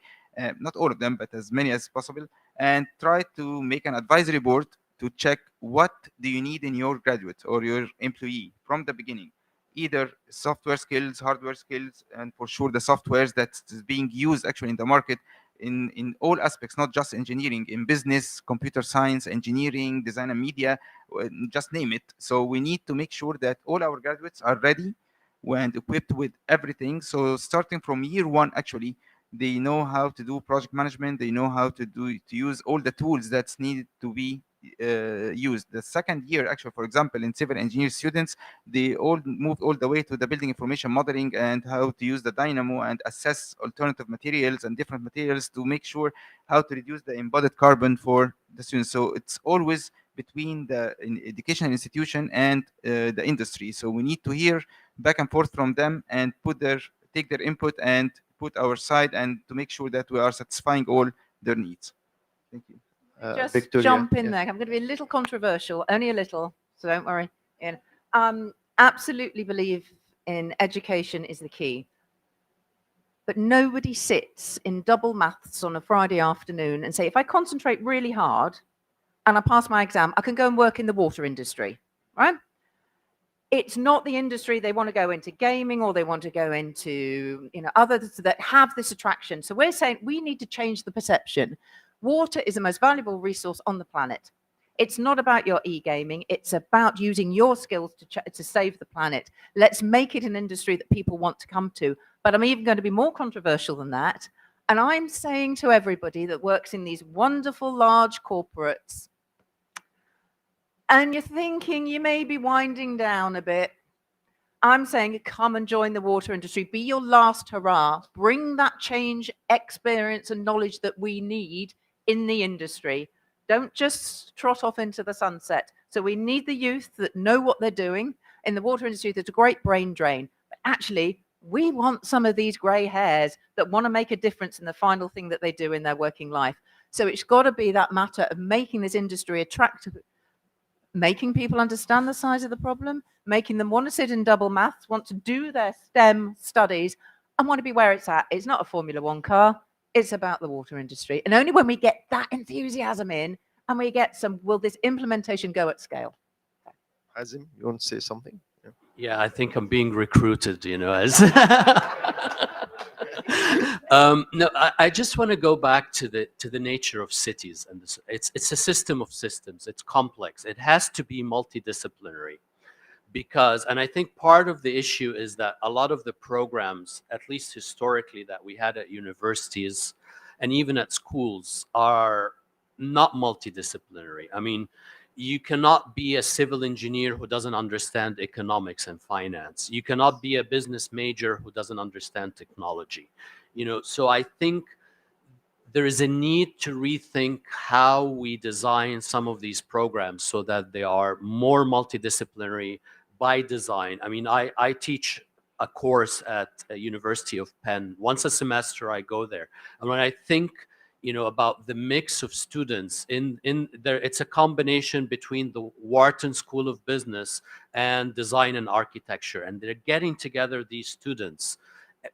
Speaker 2: not all of them, but as many as possible, and try to make an advisory board to check what do you need in your graduate or your employee from the beginning, either software skills, hardware skills, and for sure the softwares that's being used actually in the market in all aspects, not just engineering, in business, computer science, engineering, design and media, just name it. So we need to make sure that all our graduates are ready and equipped with everything. So starting from year one, actually, they know how to do project management, they know how to use all the tools that's needed to be used. The second year, actually, for example, in civil engineer students, they all moved all the way to the building information modeling and how to use the dynamo and assess alternative materials and different materials to make sure how to reduce the embodied carbon for the students. So it's always between the educational institution and the industry. So we need to hear back and forth from them and take their input and put our side and to make sure that we are satisfying all their needs. Thank you.
Speaker 4: Just
Speaker 1: Victoria,
Speaker 4: jump in
Speaker 1: yeah.
Speaker 4: there. I'm going to be a little controversial, only a little, so don't worry. Ian. Absolutely believe in education is the key. But nobody sits in double maths on a Friday afternoon and say, if I concentrate really hard and I pass my exam, I can go and work in the water industry, right? It's not the industry they want to go into, gaming, or they want to go into, others that have this attraction. So we're saying we need to change the perception. Water is the most valuable resource on the planet. It's not about your e-gaming. It's about using your skills to save the planet. Let's make it an industry that people want to come to. But I'm even going to be more controversial than that. And I'm saying to everybody that works in these wonderful large corporates, and you're thinking you may be winding down a bit, I'm saying come and join the water industry. Be your last hurrah. Bring that change, experience, and knowledge that we need in the industry. Don't just trot off into the sunset. So we need the youth that know what they're doing. In the water industry, there's a great brain drain. But actually, we want some of these grey hairs that want to make a difference in the final thing that they do in their working life. So it's got to be that matter of making this industry attractive, making people understand the size of the problem, making them want to sit in double maths, want to do their STEM studies, and want to be where it's at. It's not a Formula One car. It's about the water industry. And only when we get that enthusiasm in and we get some, will this implementation go at scale?
Speaker 1: Hazem, you want to say something? Yeah.
Speaker 3: Yeah, I think I'm being recruited, as no, I just want to go back to the nature of cities, and it's a system of systems. It's complex. It has to be multidisciplinary. because, and I think part of the issue is that a lot of the programs, at least historically, that we had at universities and even at schools are not multidisciplinary. I mean, you cannot be a civil engineer who doesn't understand economics and finance. You cannot be a business major who doesn't understand technology. You know, so I think there is a need to rethink how we design some of these programs so that they are more multidisciplinary by design. I mean, I teach a course at a University of Penn. Once a semester, I go there. And when I think, you know, about the mix of students in there, it's a combination between the Wharton School of Business and Design and Architecture. And they're getting together these students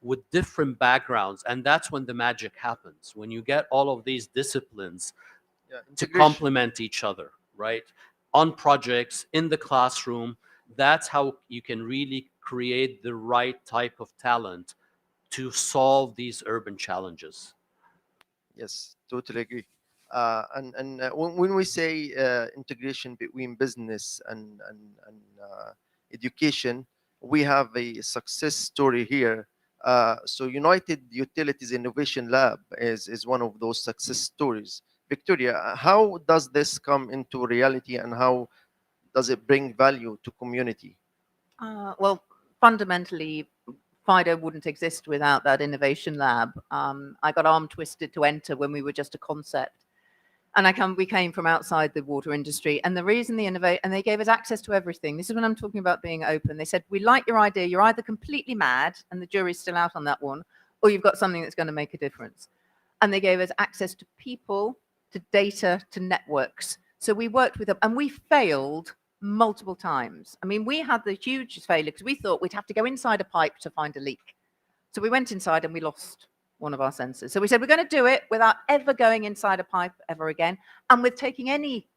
Speaker 3: with different backgrounds, and that's when the magic happens, when you get all of these disciplines to
Speaker 1: integration.
Speaker 3: complement each other, right, on projects in the classroom. That's how you can really create the right type of talent to solve these urban challenges.
Speaker 1: Yes, totally agree. When we say integration between business and education, we have a success story here. So United Utilities Innovation Lab is one of those success stories. Victoria, how does this come into reality, and how does it bring value to community?
Speaker 4: Well, fundamentally, Fido wouldn't exist without that innovation lab. I got arm twisted to enter when we were just a concept. And we came from outside the water industry. And the reason and they gave us access to everything. This is when I'm talking about being open. They said, we like your idea. You're either completely mad, and the jury's still out on that one, or you've got something that's going to make a difference. And they gave us access to people, to data, to networks. So we worked with them, and we failed multiple times. I mean, we had the huge failure because we thought we'd have to go inside a pipe to find a leak. So we went inside and we lost one of our sensors. So we said, we're going to do it without ever going inside a pipe ever again, and with taking any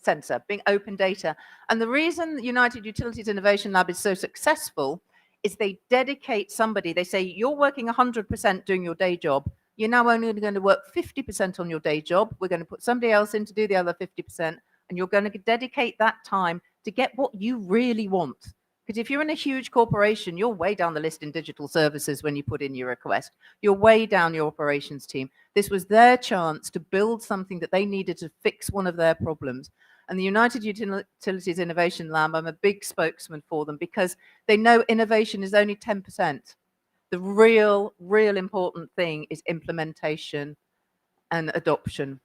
Speaker 4: sensor, being open data. And the reason United Utilities Innovation Lab is so successful is they dedicate somebody. They say, you're working 100% doing your day job. You're now only going to work 50% on your day job. We're going to put somebody else in to do the other 50%. And you're going to dedicate that time to get what you really want. Because if you're in a huge corporation, you're way down the list in digital services when you put in your request. You're way down your operations team. This was their chance to build something that they needed to fix one of their problems. And the United Utilities Innovation Lab, I'm a big spokesman for them because they know innovation is only 10%. The real important thing is implementation and adoption.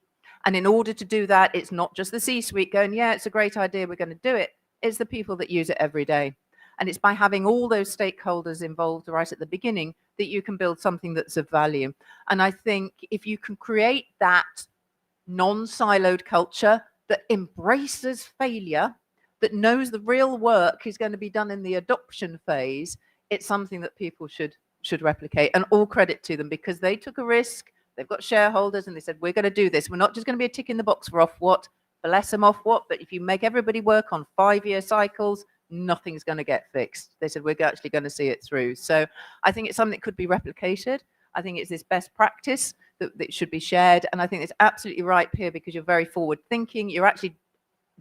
Speaker 4: And in order to do that, it's not just the C-suite going, yeah, it's a great idea, we're going to do it. It's the people that use it every day. And it's by having all those stakeholders involved right at the beginning that you can build something that's of value. And I think if you can create that non-siloed culture that embraces failure, that knows the real work is going to be done in the adoption phase, it's something that people should replicate. And all credit to them, because they took a risk. They've got shareholders and they said, we're going to do this. We're not just going to be a tick in the box for Ofwat, bless them Ofwat, but if you make everybody work on 5-year cycles, nothing's going to get fixed. They said, we're actually going to see it through. So I think it's something that could be replicated. I think it's this best practice that should be shared. And I think it's absolutely right, Pierre, because you're very forward thinking. You're actually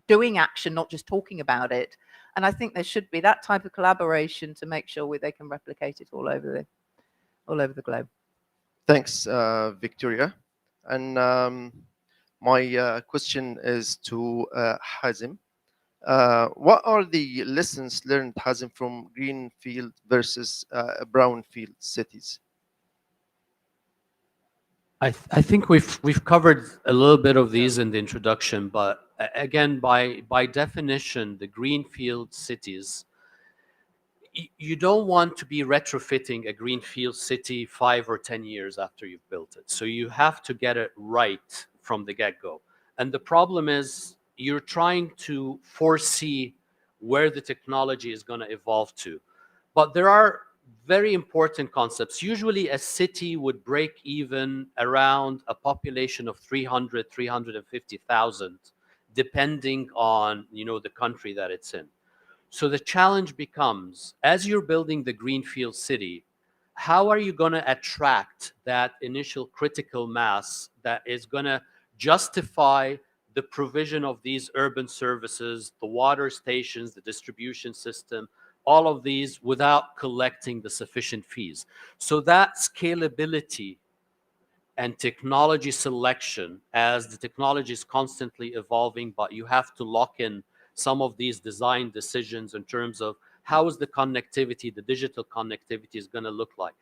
Speaker 4: doing action, not just talking about it. And I think there should be that type of collaboration to make sure they can replicate it all over the globe.
Speaker 1: Thanks, Victoria. And my question is to Hazem. What are the lessons learned, Hazem, from greenfield versus brownfield cities?
Speaker 3: I think we've covered a little bit of these in the introduction, but again, by definition, the greenfield cities, you don't want to be retrofitting a greenfield city 5 or 10 years after you've built it. So you have to get it right from the get-go. And the problem is you're trying to foresee where the technology is going to evolve to. But there are very important concepts. Usually a city would break even around a population of 300, 350,000, depending on, the country that it's in. So the challenge becomes, as you're building the greenfield city, how are you going to attract that initial critical mass that is going to justify the provision of these urban services, the water stations, the distribution system, all of these without collecting the sufficient fees. So that scalability and technology selection, as the technology is constantly evolving, but you have to lock in some of these design decisions in terms of how is the connectivity, the digital connectivity is going to look like,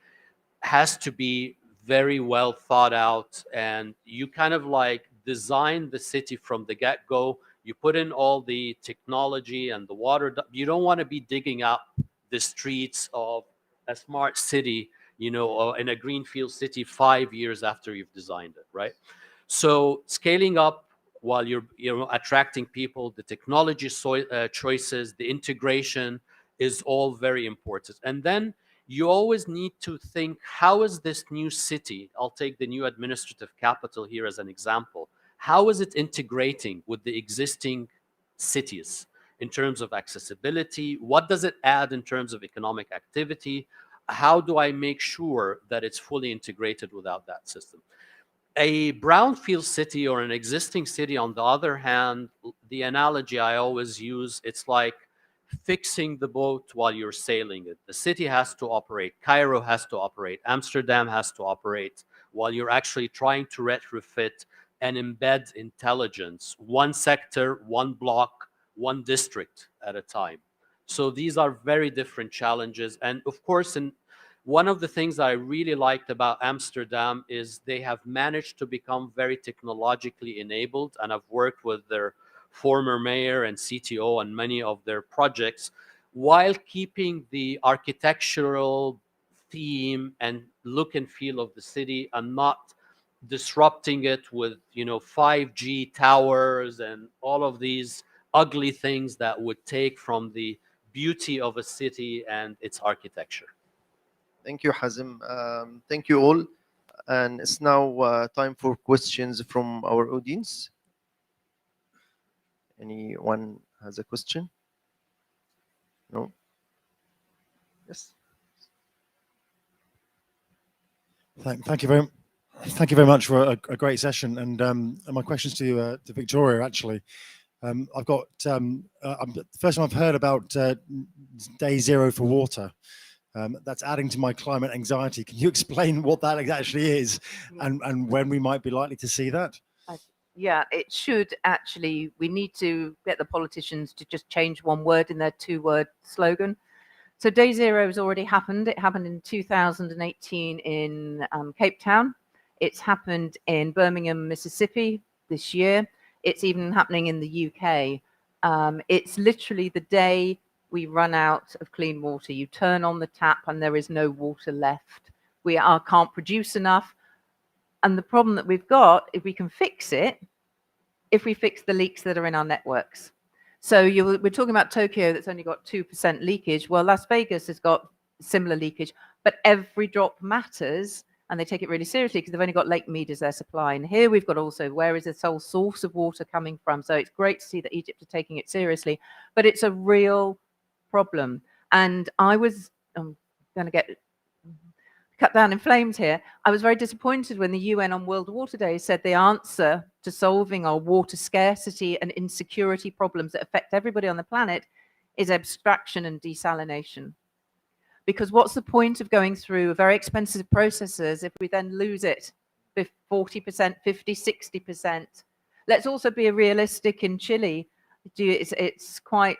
Speaker 3: has to be very well thought out. And you kind of like design the city from the get-go. You put in all the technology and the water. You don't want to be digging up the streets of a smart city, you know, in a greenfield city 5 years after you've designed it, right? So scaling up while you're attracting people, the technology choices, the integration is all very important. And then you always need to think, how is this new city, I'll take the new administrative capital here as an example, how is it integrating with the existing cities in terms of accessibility? What does it add in terms of economic activity? How do I make sure that it's fully integrated without that system? A brownfield city or an existing city, on the other hand, the analogy I always use, it's like fixing the boat while you're sailing it. The city has to operate, Cairo has to operate, Amsterdam has to operate, while you're actually trying to retrofit and embed intelligence, one sector, one block, one district at a time. So these are very different challenges. And of course, one of the things I really liked about Amsterdam is they have managed to become very technologically enabled, and I've worked with their former mayor and CTO on many of their projects, while keeping the architectural theme and look and feel of the city and not disrupting it with, you know, 5G towers and all of these ugly things that would take from the beauty of a city and its architecture.
Speaker 1: Thank you, Hazem. Thank you all. And it's now time for questions from our audience. Anyone has a question? No? Yes.
Speaker 6: Thank you very much for a great session. And my questions to Victoria, actually. I've got the first time I've heard about day zero for water. That's adding to my climate anxiety. Can you explain what that actually is, and when we might be likely to see that?
Speaker 4: Yeah, it should actually. We need to get the politicians to just change one word in their two-word slogan. So day zero has already happened. It happened in 2018 in Cape Town. It's happened in Birmingham, Mississippi this year. It's even happening in the UK. It's literally the day we run out of clean water. You turn on the tap and there is no water left. We can't produce enough. And the problem that we've got, if we can fix it, if we fix the leaks that are in our networks. So we're talking about Tokyo that's only got 2% leakage. Well, Las Vegas has got similar leakage, but every drop matters, and they take it really seriously because they've only got Lake Mead as their supply. And here we've got also, where is the sole source of water coming from? So it's great to see that Egypt are taking it seriously, but it's a real problem. And I'm going to get cut down in flames here. I was very disappointed when the UN on World Water Day said the answer to solving our water scarcity and insecurity problems that affect everybody on the planet is abstraction and desalination. Because what's the point of going through very expensive processes if we then lose it 40%, 50, 60%? Let's also be realistic in Chile. It's quite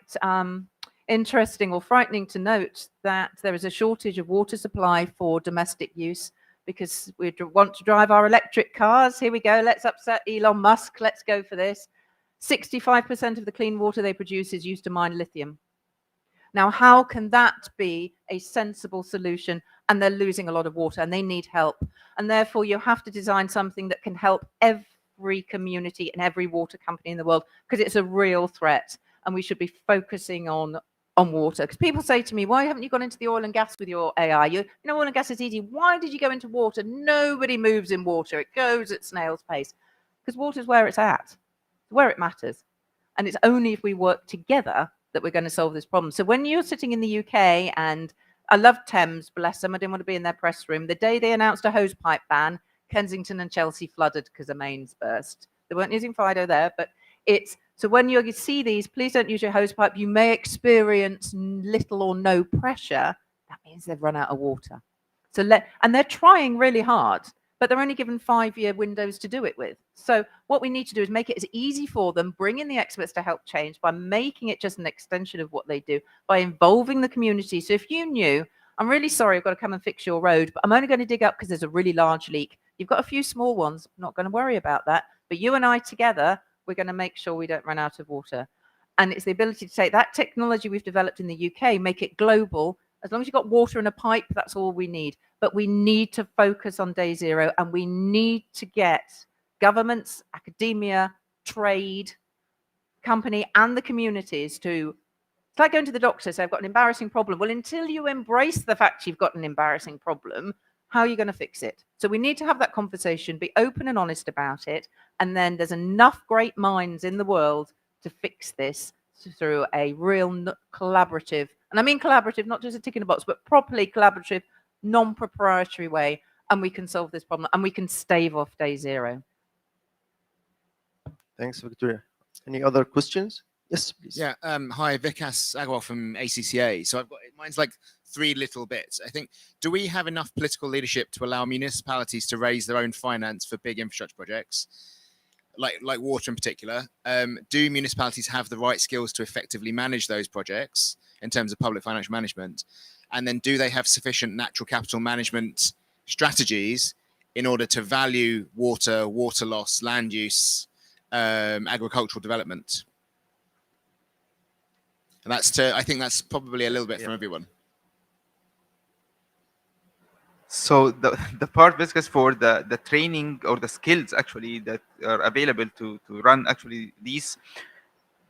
Speaker 4: interesting or frightening to note that there is a shortage of water supply for domestic use because we want to drive our electric cars. Here we go. Let's upset Elon Musk. Let's go for this. 65% of the clean water they produce is used to mine lithium. Now, how can that be a sensible solution? And they're losing a lot of water and they need help. And therefore, you have to design something that can help every community and every water company in the world because it's a real threat. And we should be focusing on water. Because people say to me, why haven't you gone into the oil and gas with your AI? You know, oil and gas is easy. Why did you go into water? Nobody moves in water. It goes at snail's pace. Because water is where it's at, where it matters. And it's only if we work together that we're going to solve this problem. So when you're sitting in the UK, and I love Thames, bless them, I didn't want to be in their press room. The day they announced a hosepipe ban, Kensington and Chelsea flooded because the mains burst. They weren't using Fido there, but So when you see these, please don't use your hose pipe. You may experience little or no pressure. That means they've run out of water. And they're trying really hard, but they're only given 5-year windows to do it with. So what we need to do is make it as easy for them, bring in the experts to help change by making it just an extension of what they do, by involving the community. So if you knew, I'm really sorry, I've got to come and fix your road, but I'm only going to dig up because there's a really large leak. You've got a few small ones, I'm not going to worry about that. But you and I together, we're going to make sure we don't run out of water. And it's the ability to take that technology we've developed in the UK, make it global. As long as you've got water in a pipe, that's all we need. But we need to focus on day zero, and we need to get governments, academia, trade, company, and the communities to, it's like going to the doctor, say, I've got an embarrassing problem. Well, until you embrace the fact you've got an embarrassing problem, how are you going to fix it? So we need to have that conversation, be open and honest about it. And then there's enough great minds in the world to fix this through a real collaborative, and I mean collaborative, not just a tick in a box, but properly collaborative, non-proprietary way, and we can solve this problem, and we can stave off day zero.
Speaker 1: Thanks, Victoria. Any other questions? Yes, please.
Speaker 7: Yeah. Hi, Vikas Agarwal from ACCA. So mine's like 3 little bits. I think, do we have enough political leadership to allow municipalities to raise their own finance for big infrastructure projects? Like water in particular, do municipalities have the right skills to effectively manage those projects in terms of public financial management? And then do they have sufficient natural capital management strategies in order to value water loss, land use, agricultural development? And I think that's probably a little bit from everyone.
Speaker 2: So the part basically for the training or the skills actually that are available to run actually these,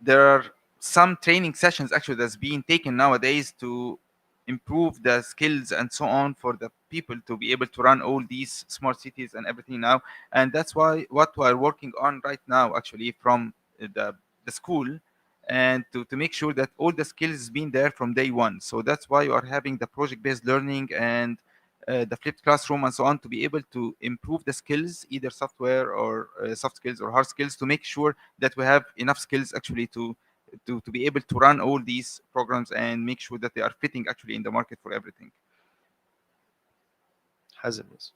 Speaker 2: there are some training sessions actually that's being taken nowadays to improve the skills and so on for the people to be able to run all these smart cities and everything now. And that's why what we're working on right now actually from the school, and to make sure that all the skills is being there from day one. So that's why you are having the project-based learning and the flipped classroom and so on, to be able to improve the skills, either software or soft skills or hard skills, to make sure that we have enough skills actually to be able to run all these programs and make sure that they are fitting actually in the market for everything.
Speaker 1: Hazem, yes.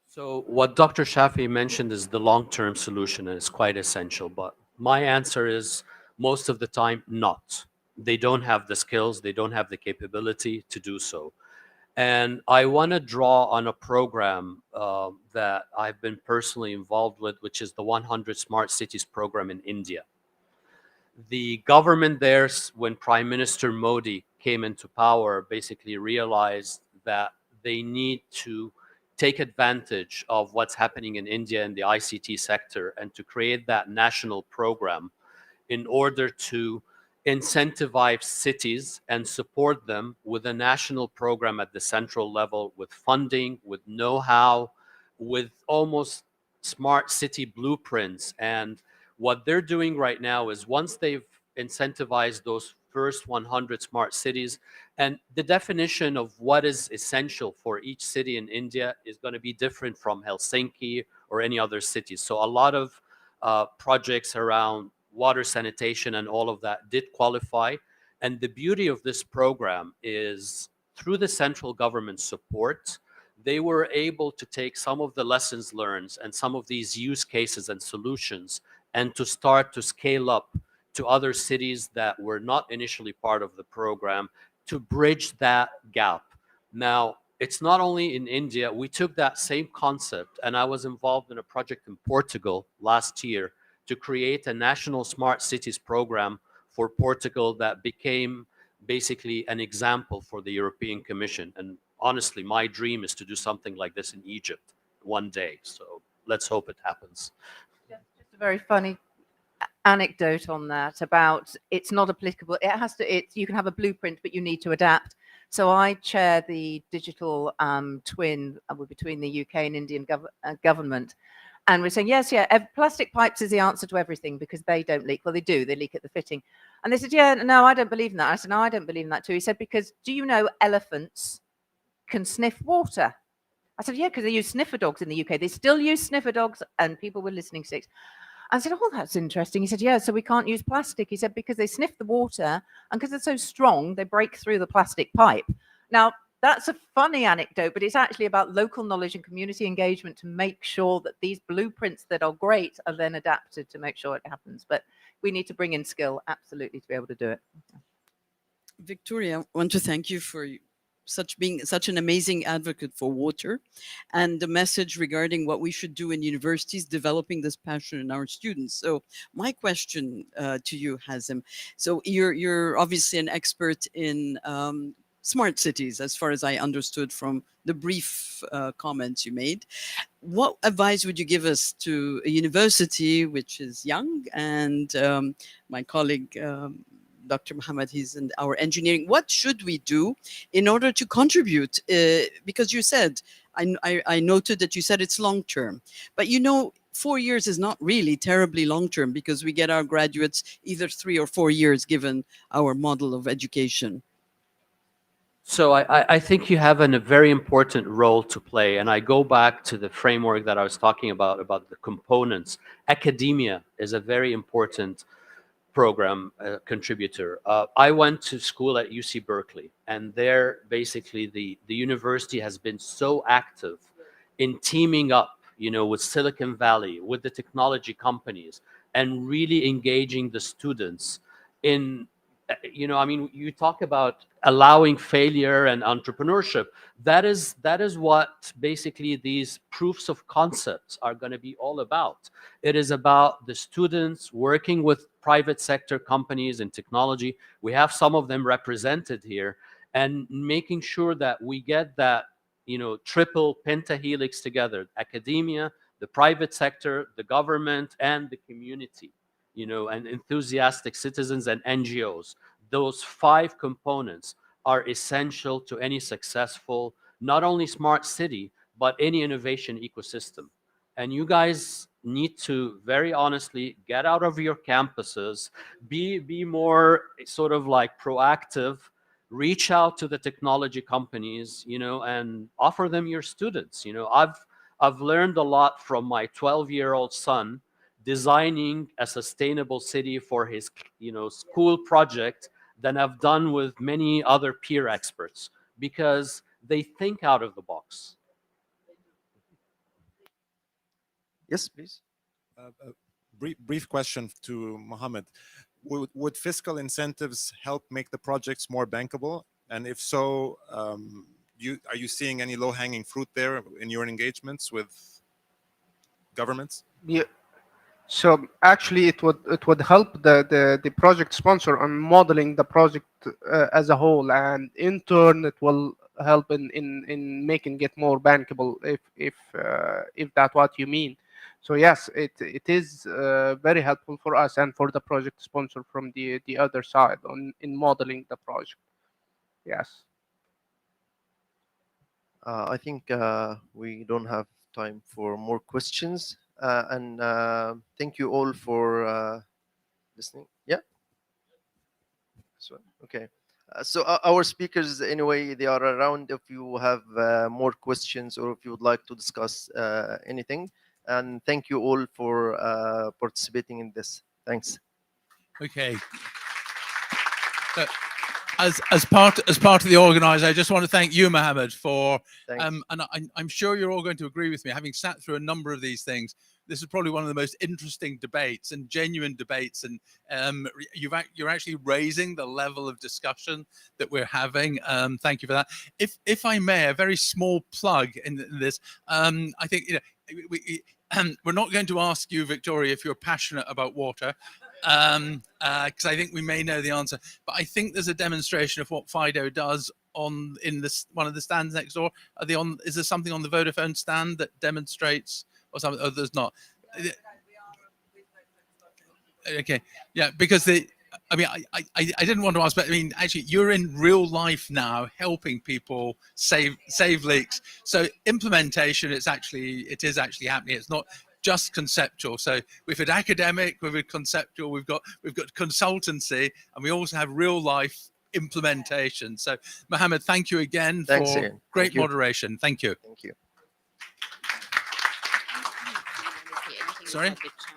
Speaker 3: So what Dr. Shafi mentioned is the long-term solution, and it's quite essential. But my answer is most of the time not. They don't have the skills, they don't have the capability to do so. And I want to draw on a program that I've been personally involved with, which is the 100 Smart Cities program in India. The government there, when Prime Minister Modi came into power, basically realized that they need to take advantage of what's happening in India in the ICT sector and to create that national program in order to incentivize cities and support them with a national program at the central level, with funding, with know-how, with almost smart city blueprints. And what they're doing right now is, once they've incentivized those first 100 smart cities, and the definition of what is essential for each city in India is going to be different from Helsinki or any other cities. So a lot of projects around water sanitation and all of that did qualify. And the beauty of this program is, through the central government support, they were able to take some of the lessons learned and some of these use cases and solutions and to start to scale up to other cities that were not initially part of the program, to bridge that gap. Now, it's not only in India. We took that same concept, and I was involved in a project in Portugal last year to create a national smart cities program for Portugal that became basically an example for the European Commission. And honestly, my dream is to do something like this in Egypt one day. So let's hope it happens.
Speaker 4: Just a very funny anecdote on that about it's not applicable. It has to, you can have a blueprint, but you need to adapt. So I chair the digital twin between the UK and Indian government. And we're saying, yes, plastic pipes is the answer to everything because they don't leak. Well, they do. They leak at the fitting. And they said, yeah, no, I don't believe in that. I said, no, I don't believe in that too. He said, because do you know elephants can sniff water? I said, yeah, because they use sniffer dogs in the UK. They still use sniffer dogs, and people with listening sticks. I said, oh, that's interesting. He said, yeah, so we can't use plastic. He said, because they sniff the water and because they're so strong, they break through the plastic pipe. Now, that's a funny anecdote, but it's actually about local knowledge and community engagement to make sure that these blueprints that are great are then adapted to make sure it happens. But we need to bring in skill, absolutely, to be able to do it.
Speaker 8: Victoria, I want to thank you for being such an amazing advocate for water, and the message regarding what we should do in universities, developing this passion in our students. So my question to you, Hazem, so you're obviously an expert in smart cities, as far as I understood from the brief comments you made. What advice would you give us to a university which is young, and my colleague Dr. Mohamed, he's in our engineering. What should we do in order to contribute? Because you said, I noted that you said it's long term, but 4 years is not really terribly long term, because we get our graduates either 3 or 4 years given our model of education.
Speaker 3: So I think you have a very important role to play. And I go back to the framework that I was talking about the components. Academia is a very important program contributor. I went to school at UC Berkeley, and there basically the university has been so active in teaming up, with Silicon Valley, with the technology companies, and really engaging the students in, you talk about allowing failure and entrepreneurship. That is what basically these proofs of concepts are going to be all about. It is about the students working with private sector companies and technology. We have some of them represented here, and making sure that we get that, triple pentahelix together: academia, the private sector, the government, and the community, and enthusiastic citizens and NGOs. Those 5 components are essential to any successful, not only smart city, but any innovation ecosystem. And you guys need to very honestly get out of your campuses, be more sort of like proactive, reach out to the technology companies, and offer them your students. I've learned a lot from my 12-year-old son designing a sustainable city for his, school project than I've done with many other peer experts, because they think out of the box.
Speaker 1: Yes, please.
Speaker 9: Brief question to Mohamed. Would fiscal incentives help make the projects more bankable? And if so, are you seeing any low-hanging fruit there in your engagements with governments?
Speaker 5: Yeah. So actually, it would help the project sponsor on modeling the project as a whole, and in turn, it will help in making it more bankable, if that's what you mean. So yes, it is very helpful for us and for the project sponsor from the other side in modeling the project. Yes.
Speaker 1: I think we don't have time for more questions. And thank you all for listening. Yeah. So, okay. So our speakers, anyway, they are around if you have more questions or if you would like to discuss anything. And thank you all for participating in this. Thanks.
Speaker 10: Okay. So, as part of the organizer, I just want to thank you, Mohamed, for and I'm sure you're all going to agree with me, having sat through a number of these things. This is probably one of the most interesting debates and genuine debates, and you're actually raising the level of discussion that we're having. Thank you for that. If I may, a very small plug in this. I think we're not going to ask you, Victoria, if you're passionate about water, because I think we may know the answer. But I think there's a demonstration of what Fido does in this one of the stands next door. Are they on? Is there something on the Vodafone stand that demonstrates? Or something? Oh, there's not. Okay, yeah, because I didn't want to ask, but I mean, actually, you're in real life now, helping people save leaks. So implementation, it is actually happening. It's not just conceptual. So we've had academic, we've had conceptual, we've got consultancy, and we also have real life implementation. So Mohamed, thank you again.
Speaker 1: Thanks,
Speaker 10: for
Speaker 1: Ian.
Speaker 10: great
Speaker 1: Thank you.
Speaker 10: moderation. Thank you.
Speaker 1: Thank you.
Speaker 10: Sorry?